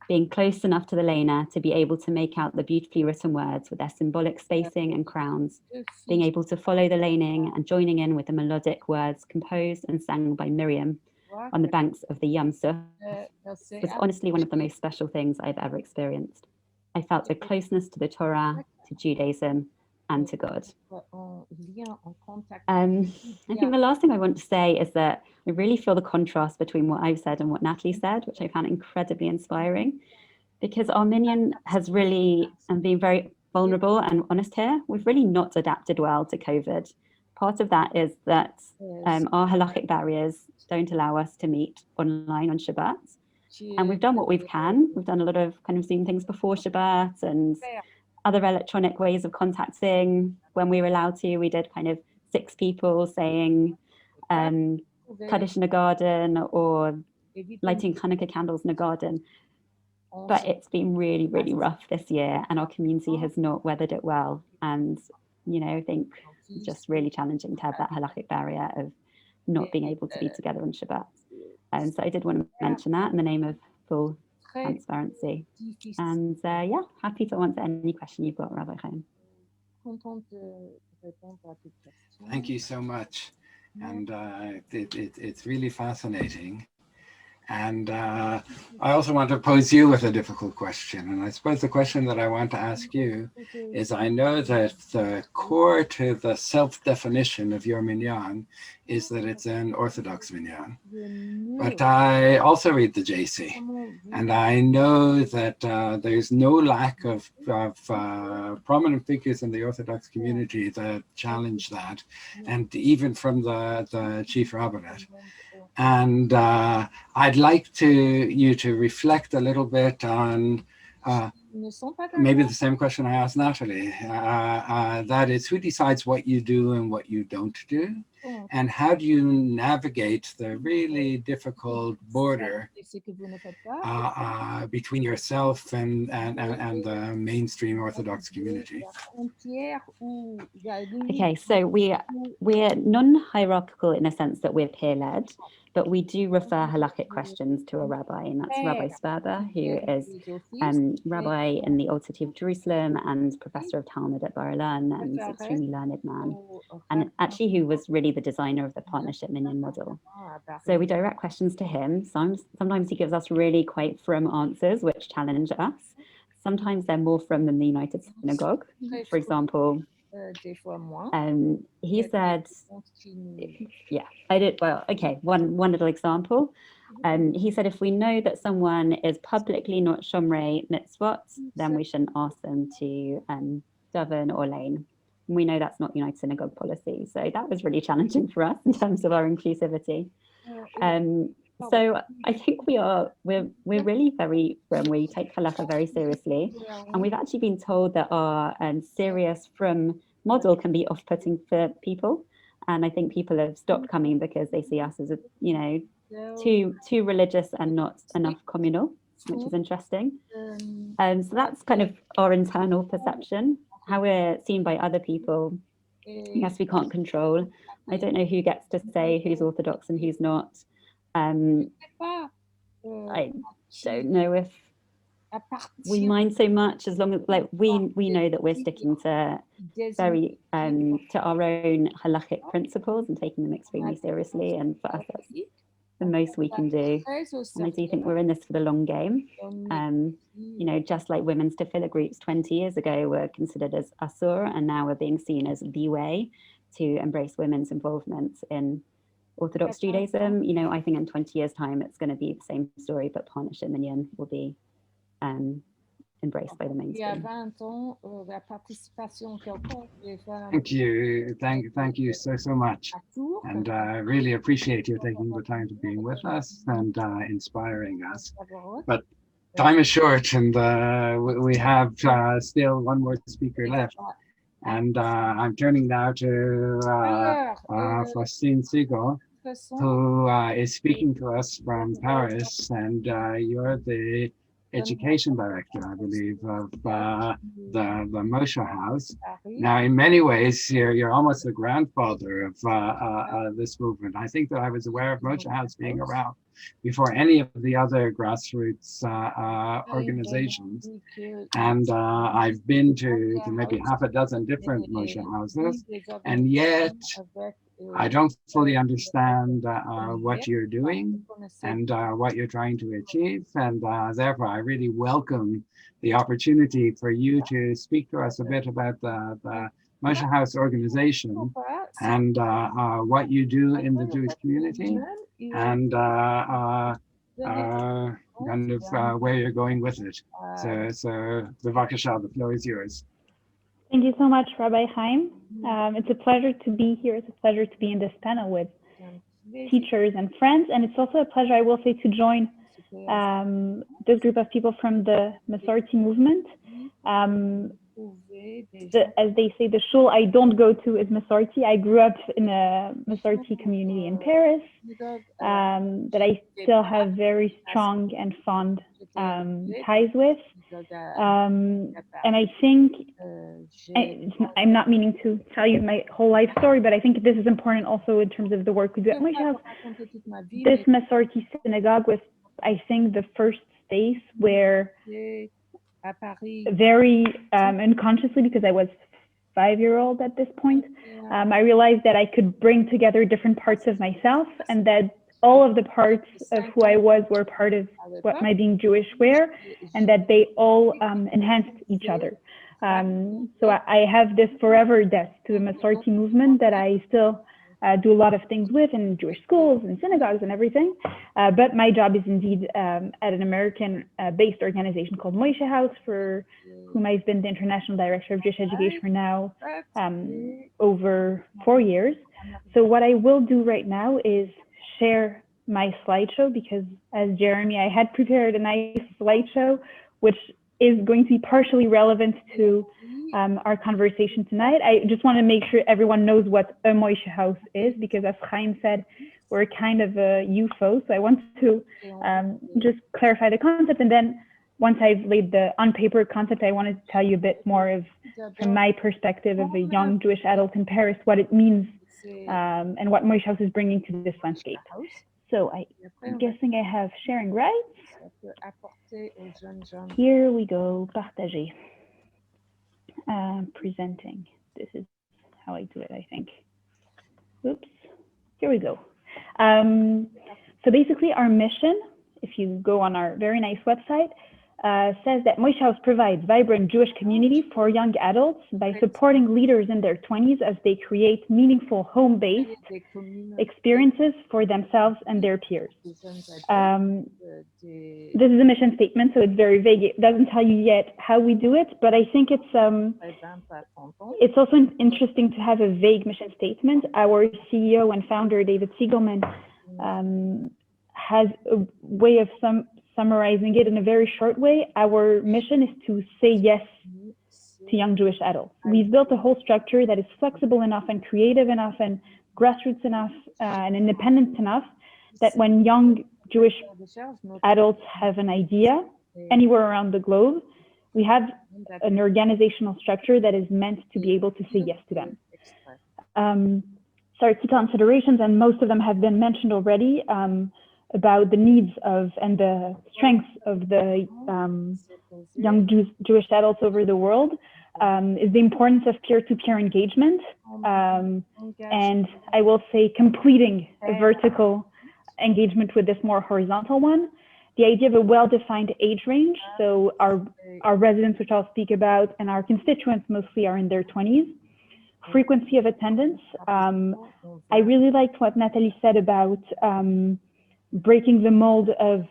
being close enough to the lena to be able to make out the beautifully written words with their symbolic spacing and crowns, being able to follow the laning and joining in with the melodic words composed and sang by Miriam on the banks of the Yam Suf was honestly one of the most special things I've ever experienced. I felt a closeness to the Torah, to Judaism, and to God. I think the last thing I want to say is that I really feel the contrast between what I've said and what Natalie said, which I found incredibly inspiring, because our minyan has really been very vulnerable and honest here. We've really not adapted well to COVID. Part of that is that our halachic barriers don't allow us to meet online on Shabbat. And we've done what we can. We've done a lot of kind of Zoom things before Shabbat and other electronic ways of contacting. When we were allowed to, we did kind of 6 people saying Kaddish in a garden or lighting Hanukkah candles in a garden. But it's been really, really rough this year, and our community has not weathered it well. And, I think just really challenging to have that halakhic barrier of not being able to be together on Shabbat. And so I did want to mention that in the name of full transparency. And yeah, happy to answer any question you've got, Rabbi Chaim. Thank you so much. And it's really fascinating. And I also want to pose you with a difficult question. And I suppose the question that I want to ask you is, I know that the core to the self-definition of your minyan is that it's an Orthodox minyan. But I also read the JC. And I know that there's no lack of prominent figures in the Orthodox community that challenge that, and even from the chief rabbinate. And I'd like you to reflect a little bit on maybe the same question I asked Natalie. That is, who decides what you do and what you don't do? And how do you navigate the really difficult border between yourself and the mainstream Orthodox community? Okay, so we're non-hierarchical in a sense that we're peer-led, but we do refer halakhic questions to a rabbi, and that's Rabbi Sperber, who is rabbi in the Old City of Jerusalem and professor of Talmud at Bar-Ilan, and an extremely learned man, and actually who was really the designer of the partnership minyan model. So we direct questions to him. Sometimes he gives us really quite firm answers which challenge us. Sometimes they're more firm than the United Synagogue. For example, he said, yeah, I did, well, okay, one little example. He said, if we know that someone is publicly not shomrei mitzvot, then we shouldn't ask them to daven or lane. We know that's not United Synagogue policy. So that was really challenging for us in terms of our inclusivity. So I think we're really very, we take halakha very seriously. And we've actually been told that our serious from model can be off-putting for people. And I think people have stopped coming because they see us as, too religious and not enough communal, which is interesting. So that's kind of our internal perception. How we're seen by other people, yes, we can't control. I don't know who gets to say who's Orthodox and who's not. I don't know if we mind so much, as long as we know that we're sticking to very to our own halachic principles and taking them extremely seriously, and for us that's the most we can do. And I do think we're in this for the long game. Just like women's tefillah groups 20 years ago were considered as asur, and now we're being seen as the way to embrace women's involvement in Orthodox Judaism. I think in 20 years' time, it's going to be the same story, but partnership minyan will be embraced by the mainstream. Thank you so much. And I really appreciate you taking the time to be with us and inspiring us. But time is short, and we have still one more speaker left. And I'm turning now to Faustine Siegel, who is speaking to us from Paris, and you're the education director, I believe, of the Moshe House. Now, in many ways, you're almost the grandfather of this movement. I think that I was aware of Moshe House being around before any of the other grassroots organizations. And I've been to maybe half a dozen different Moshe Houses, and yet I don't fully understand what you're doing and what you're trying to achieve. And therefore, I really welcome the opportunity for you to speak to us a bit about the Moshe House organization and what you do in the Jewish community, and kind of where you're going with it. So bevakasha, the floor is yours. Thank you so much, Rabbi Chaim. It's a pleasure to be here. It's a pleasure to be in this panel with teachers and friends. And it's also a pleasure, I will say, to join this group of people from the Masorti movement. As they say, the shul I don't go to is Masorti. I grew up in a Masorti community in Paris that I still have very strong and fond ties with. And I think, I'm not meaning to tell you my whole life story, but I think this is important also in terms of the work we do at Moishe House. This Masorti synagogue was, I think, the first space where very unconsciously, because I was 5-year-old at this point, I realized that I could bring together different parts of myself, and that all of the parts of who I was were part of what my being Jewish were, and that they all enhanced each other. So I have this forever debt to the Masorti movement that I still do a lot of things with in Jewish schools and synagogues and everything. But my job is indeed at an American-based organization called Moishe House, for whom I've been the International Director of Jewish Education for now over 4 years. So what I will do right now is share my slideshow, because as Jeremy, I had prepared a nice slideshow, which is going to be partially relevant to our conversation tonight. I just want to make sure everyone knows what a Moishe House is, because as Chaim said, we're kind of a UFO. So I want to just clarify the concept. And then once I've laid the on paper concept, I wanted to tell you a bit more of, from my perspective of a young Jewish adult in Paris, what it means and what Moishe House is bringing to this landscape. So I'm guessing I have sharing rights. Here we go, partager. Presenting. This is how I do it, I think. Oops, here we go. So basically our mission, if you go on our very nice website, says that Moishe House provides vibrant Jewish community for young adults by supporting leaders in their 20s as they create meaningful home-based experiences for themselves and their peers. This is a mission statement, so it's very vague. It doesn't tell you yet how we do it, but I think it's also interesting to have a vague mission statement. Our CEO and founder, David Siegelman, has a way of summarizing it in a very short way. Our mission is to say yes to young Jewish adults. We've built a whole structure that is flexible enough and creative enough and grassroots enough and independent enough that when young Jewish adults have an idea anywhere around the globe, we have an organizational structure that is meant to be able to say yes to them. So our key considerations, and most of them have been mentioned already, about the needs of and the strengths of the young Jewish adults over the world, is the importance of peer-to-peer engagement, and I will say completing a vertical engagement with this more horizontal one. The idea of a well-defined age range, so our residents, which I'll speak about, and our constituents mostly are in their 20s. Frequency of attendance. I really liked what Natalie said about breaking the mold of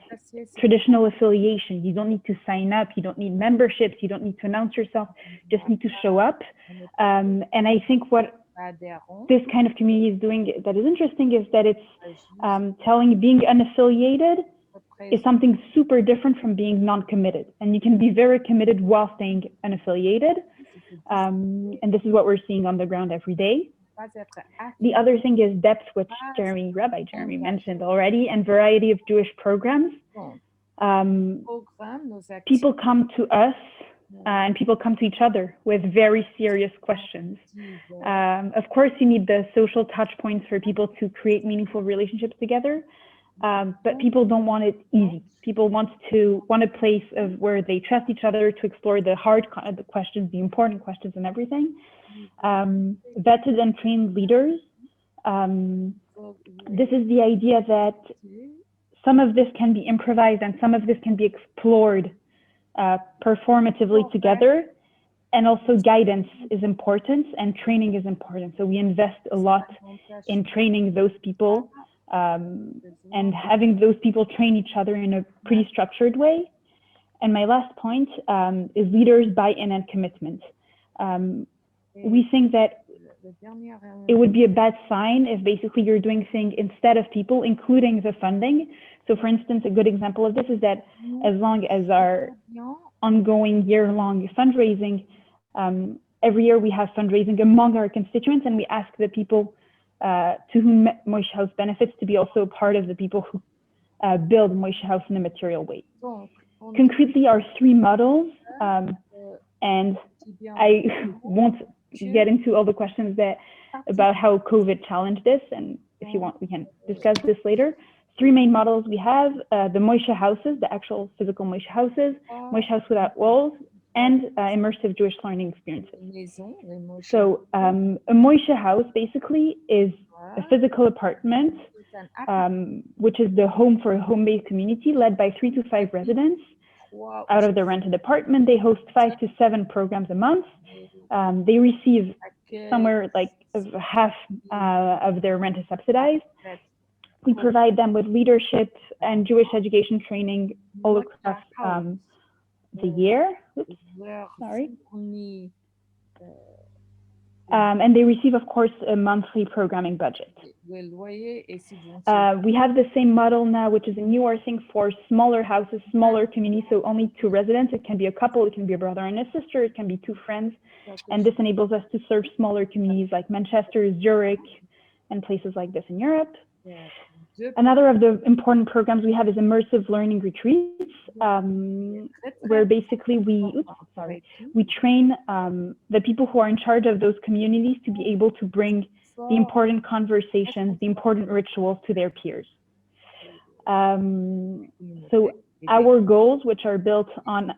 traditional affiliation. You don't need to sign up, you don't need memberships, you don't need to announce yourself, you just need to show up. And I think what this kind of community is doing that is interesting is that it's telling being unaffiliated is something super different from being non-committed. And you can be very committed while staying unaffiliated. And this is what we're seeing on the ground every day. The other thing is depth, which Rabbi Jeremy mentioned already, and variety of Jewish programs. People come to us and people come to each other with very serious questions. Of course, you need the social touch points for people to create meaningful relationships together, but people don't want it easy. People want a place of where they trust each other to explore the hard questions, the important questions and everything. Vetted and trained leaders. This is the idea that some of this can be improvised and some of this can be explored performatively together. And also guidance is important and training is important. So we invest a lot in training those people and having those people train each other in a pretty structured way. And my last point is leaders buy-in and commitment. We think that it would be a bad sign if basically you're doing things instead of people, including the funding. So for instance, a good example of this is that as long as our ongoing year-long fundraising, every year we have fundraising among our constituents, and we ask the people to whom Moishe House benefits to be also part of the people who build Moishe House in a material way. concretely are three models, and I won't get into all the questions about how COVID challenged this, and if you want, we can discuss this later. Three main models we have: the Moishe houses, the actual physical Moishe houses, Moishe house without walls, and immersive Jewish learning experiences. So a Moishe house basically is a physical apartment, which is the home for a home-based community led by 3 to 5 residents. Out of their rented apartment, they host 5 to 7 programs a month. They receive somewhere like half of their rent is subsidized. We provide them with leadership and Jewish education training all across the year. Oops, sorry. And they receive, of course, a monthly programming budget. We have the same model now, which is a newer thing for smaller houses, smaller communities, so only 2 residents. It can be a couple, it can be a brother and a sister, it can be 2 friends. And this enables us to serve smaller communities like Manchester, Zurich, and places like this in Europe. Another of the important programs we have is immersive learning retreats, where basically we train the people who are in charge of those communities to be able to bring the important conversations, the important rituals to their peers. So our goals, which are built on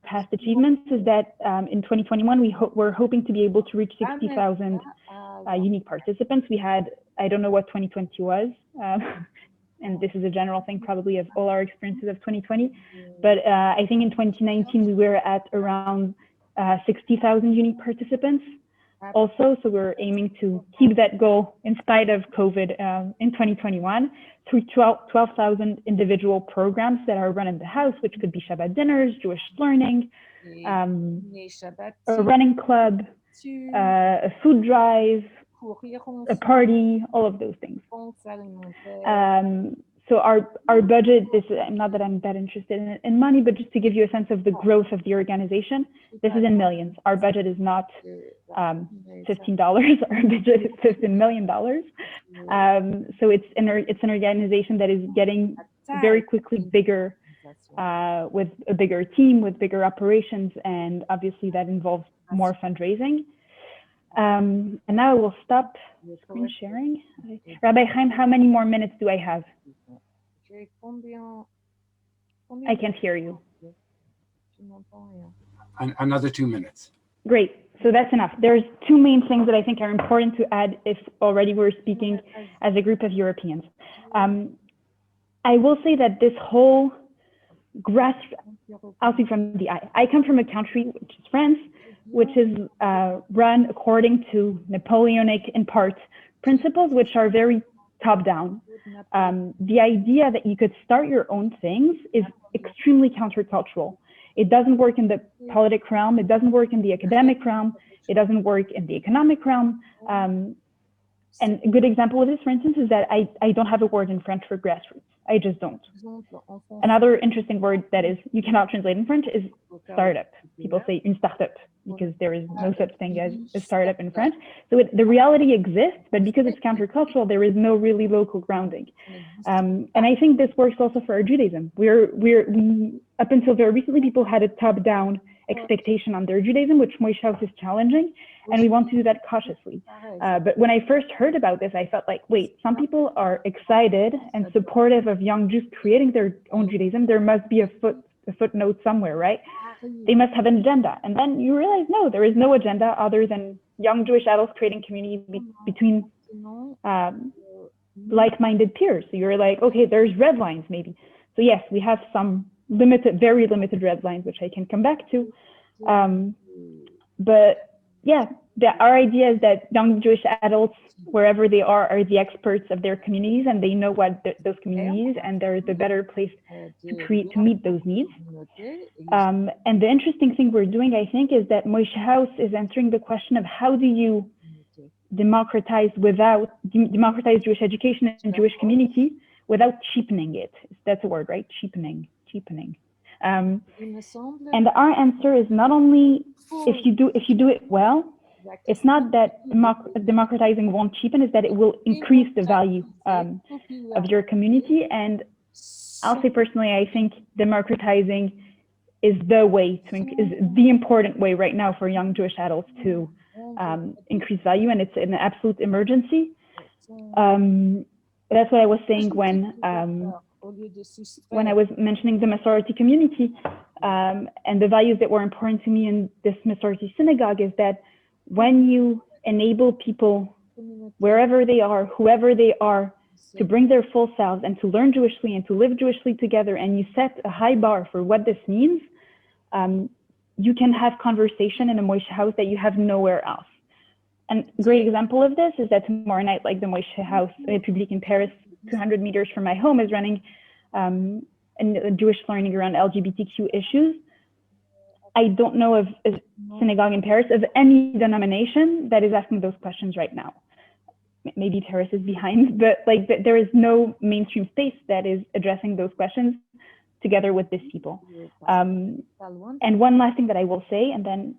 past achievements, is that in 2021, we're hoping to be able to reach 60,000 unique participants. We had, I don't know what 2020 was, and this is a general thing probably of all our experiences of 2020, but I think in 2019 we were at around 60,000 unique participants also, so we're aiming to keep that goal in spite of COVID in 2021 through 12,000 individual programs that are run in the house, which could be Shabbat dinners, Jewish learning, a running club, a food drive, a party, all of those things. So our budget, not that I'm that interested in money, but just to give you a sense of the growth of the organization, this is in millions. Our budget is not $15, our budget is $15 million. So it's an organization that is getting very quickly bigger, with a bigger team, with bigger operations, and obviously that involves more fundraising. And now I will stop screen sharing. Rabbi Chaim, how many more minutes do I have? I can't hear you. Another 2 minutes. Great, so that's enough. There's 2 main things that I think are important to add if already we're speaking as a group of Europeans. I will say that this whole I'll speak from the I come from a country, which is France, which is run according to Napoleonic, in part, principles, which are very top-down. The idea that you could start your own things is extremely countercultural. It doesn't work in the politic realm, it doesn't work in the academic realm, it doesn't work in the economic realm. And a good example of this, for instance, is that I don't have a word in French for grassroots. I just don't. Another interesting word that is you cannot translate in French is startup. People say une startup because there is no such thing as a startup in French. So the reality exists, but because it's countercultural, there is no really local grounding. And I think this works also for our Judaism. We up until very recently, people had a top-down expectation on their Judaism, which Moishe House is challenging, and we want to do that cautiously. But when I first heard about this, I felt like, wait, some people are excited and supportive of young Jews creating their own Judaism. There must be a footnote somewhere, right? They must have an agenda. And then you realize, no, there is no agenda other than young Jewish adults creating community between like-minded peers. So you're like, okay, there's red lines maybe. So yes, we have some very limited red lines, which I can come back to. But yeah, our idea is that young Jewish adults, wherever they are the experts of their communities, and they know what those communities, and they're the better place to meet those needs. And the interesting thing we're doing, I think, is that Moishe House is answering the question of how do you democratize Jewish education and Jewish community without cheapening it. That's a word, right? Cheapening. And our answer is not only if you do it well, it's not that democratizing won't cheapen, it's that it will increase the value of your community. And I'll say personally, I think democratizing is the important way right now for young Jewish adults to increase value, and it's an absolute emergency. That's what I was saying when I was mentioning the Masorti community and the values that were important to me in this Masorti synagogue, is that when you enable people, wherever they are, whoever they are, to bring their full selves and to learn Jewishly and to live Jewishly together, and you set a high bar for what this means, you can have conversation in a Moshe house that you have nowhere else. And a great example of this is that tomorrow night, like the Moshe House Republic in Paris, 200 meters from my home, is running a Jewish learning around LGBTQ issues. I don't know of a synagogue in Paris of any denomination that is asking those questions right now. Maybe Paris is behind, but like there is no mainstream space that is addressing those questions together with these people. And one last thing that I will say, and then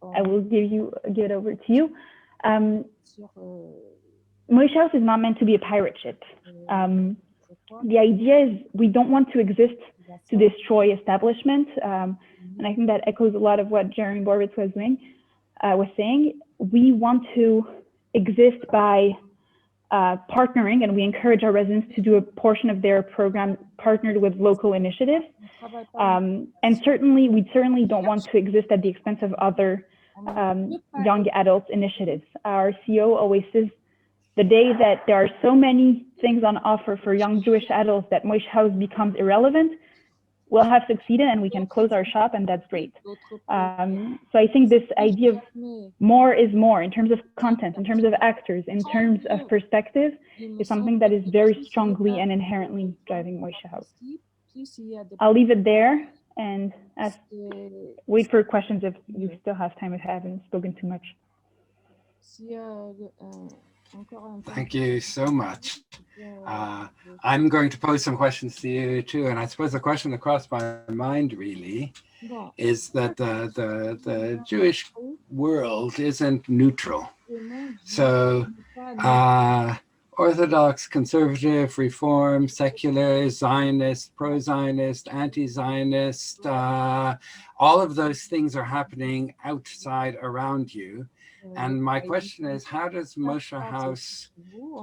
I will give it over to you. Moshe House is not meant to be a pirate ship. The idea is we don't want to exist to destroy establishment. And I think that echoes a lot of what Jeremy Berwicz was saying. We want to exist by partnering, and we encourage our residents to do a portion of their program partnered with local initiatives. And we certainly don't want to exist at the expense of other young adults initiatives. Our CEO always says, the day that there are so many things on offer for young Jewish adults that Moshe House becomes irrelevant, we'll have succeeded and we can close our shop, and that's great. So I think this idea of more is more in terms of content, in terms of actors, in terms of perspective, is something that is very strongly and inherently driving Moshe House. I'll leave it there and wait for questions if you still have time, if I haven't spoken too much. Thank you so much. I'm going to pose some questions to you too, and I suppose the question that crossed my mind really is that the Jewish world isn't neutral. So Orthodox, conservative, reform, secular, Zionist, pro-Zionist, anti-Zionist, all of those things are happening outside around you. And my question is, how does Moshe House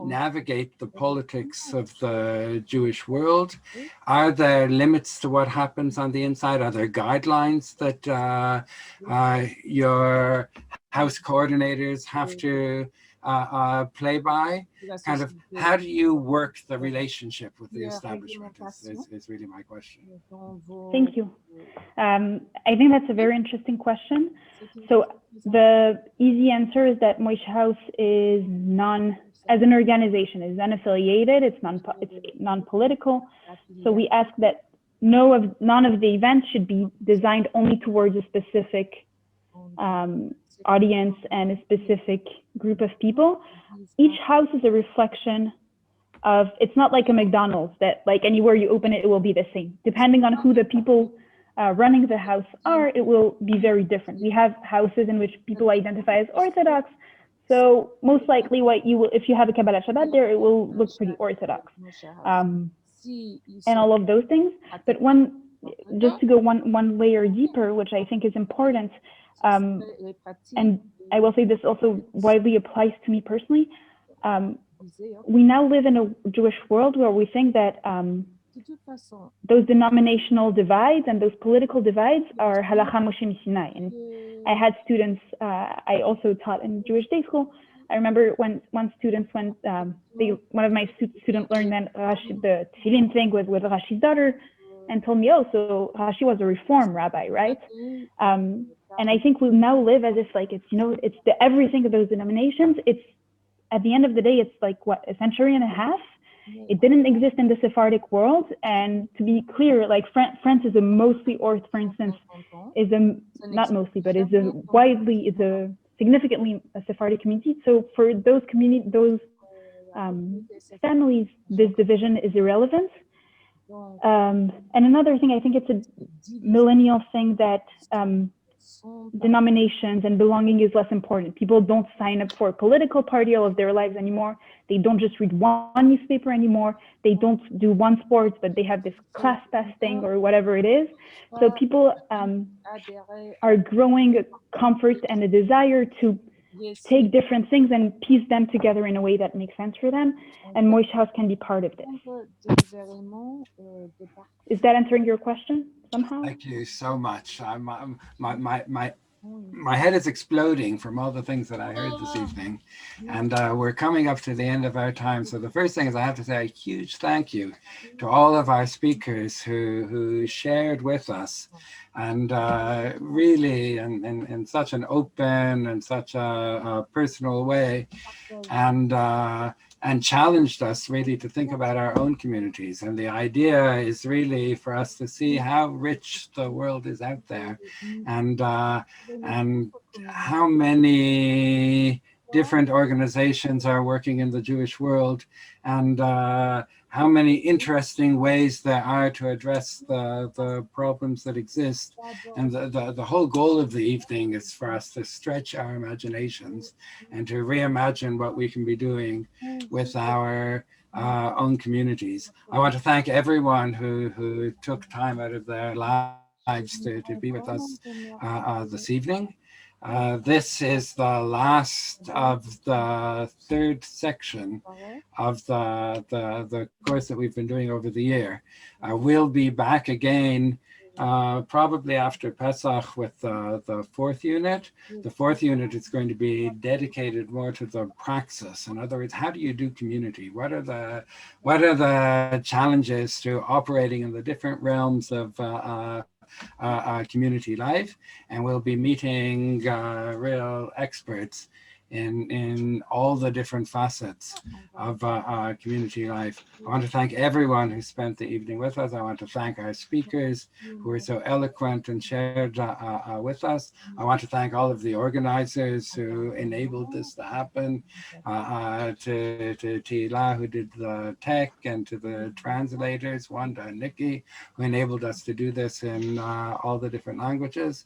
navigate the politics of the Jewish world? Are there limits to what happens on the inside? Are there guidelines that your house coordinators have to play by? Kind of, how do you work the relationship with the establishment is really my question. Thank you. I think that's a very interesting question. So the easy answer is that Moshe House is as an organization, is unaffiliated, it's non-political. So we ask that none of the events should be designed only towards a specific audience and a specific group of people. Each house is a reflection of, it's not like a McDonald's that like anywhere you open it, it will be the same. Depending on who the people running the house are, it will be very different. We have houses in which people identify as Orthodox. So most likely if you have a Kabbalah Shabbat there, it will look pretty Orthodox. And all of those things. But just to go one layer deeper, which I think is important, and I will say this also widely applies to me personally, we now live in a Jewish world where we think that those denominational divides and those political divides are halacha Moshe Sinai. And I had students, I also taught in Jewish day school. I remember when students went, one of my students learned that the tefillin thing was with Rashi's daughter, and told me, oh, so Rashi was a Reform rabbi, right? And I think we now live as if like it's the everything of those denominations. It's at the end of the day, it's like what, a century and a half. It didn't exist in the Sephardic world. And to be clear, like France is a mostly Orth, for instance, not mostly, but is a significantly a Sephardic community. So for those families, this division is irrelevant. And another thing, I think it's a millennial thing that denominations and belonging is less important. People don't sign up for a political party all of their lives anymore. They don't just read one newspaper anymore. They don't do one sport, but they have this class pass thing or whatever it is. So people are growing a comfort and a desire to take different things and piece them together in a way that makes sense for them. And Moish House can be part of this. Is that answering your question somehow? Thank you so much. My head is exploding from all the things that I heard this evening, and we're coming up to the end of our time. So the first thing is I have to say a huge thank you to all of our speakers who shared with us, and really in such an open and such a personal way, and challenged us really to think about our own communities. And the idea is really for us to see how rich the world is out there, and how many different organizations are working in the Jewish world, and how many interesting ways there are to address the problems that exist. And the whole goal of the evening is for us to stretch our imaginations and to reimagine what we can be doing with our own communities. I want to thank everyone who took time out of their lives to be with us this evening. This is the last of the third section of the course that we've been doing over the year. We'll be back again probably after Pesach with the fourth unit. The fourth unit is going to be dedicated more to the praxis. In other words, how do you do community? What are the challenges to operating in the different realms of community life? And we'll be meeting real experts in all the different facets of community life. I want to thank everyone who spent the evening with us. I want to thank our speakers who were so eloquent and shared with us. I want to thank all of the organizers who enabled this to happen, to Tila, who did the tech, and to the translators, Wanda and Nikki, who enabled us to do this in all the different languages,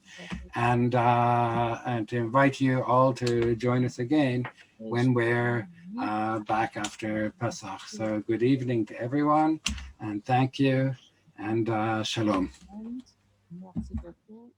and to invite you all to join us again when we're back after Pesach. So good evening to everyone, and thank you, and shalom. Merci beaucoup.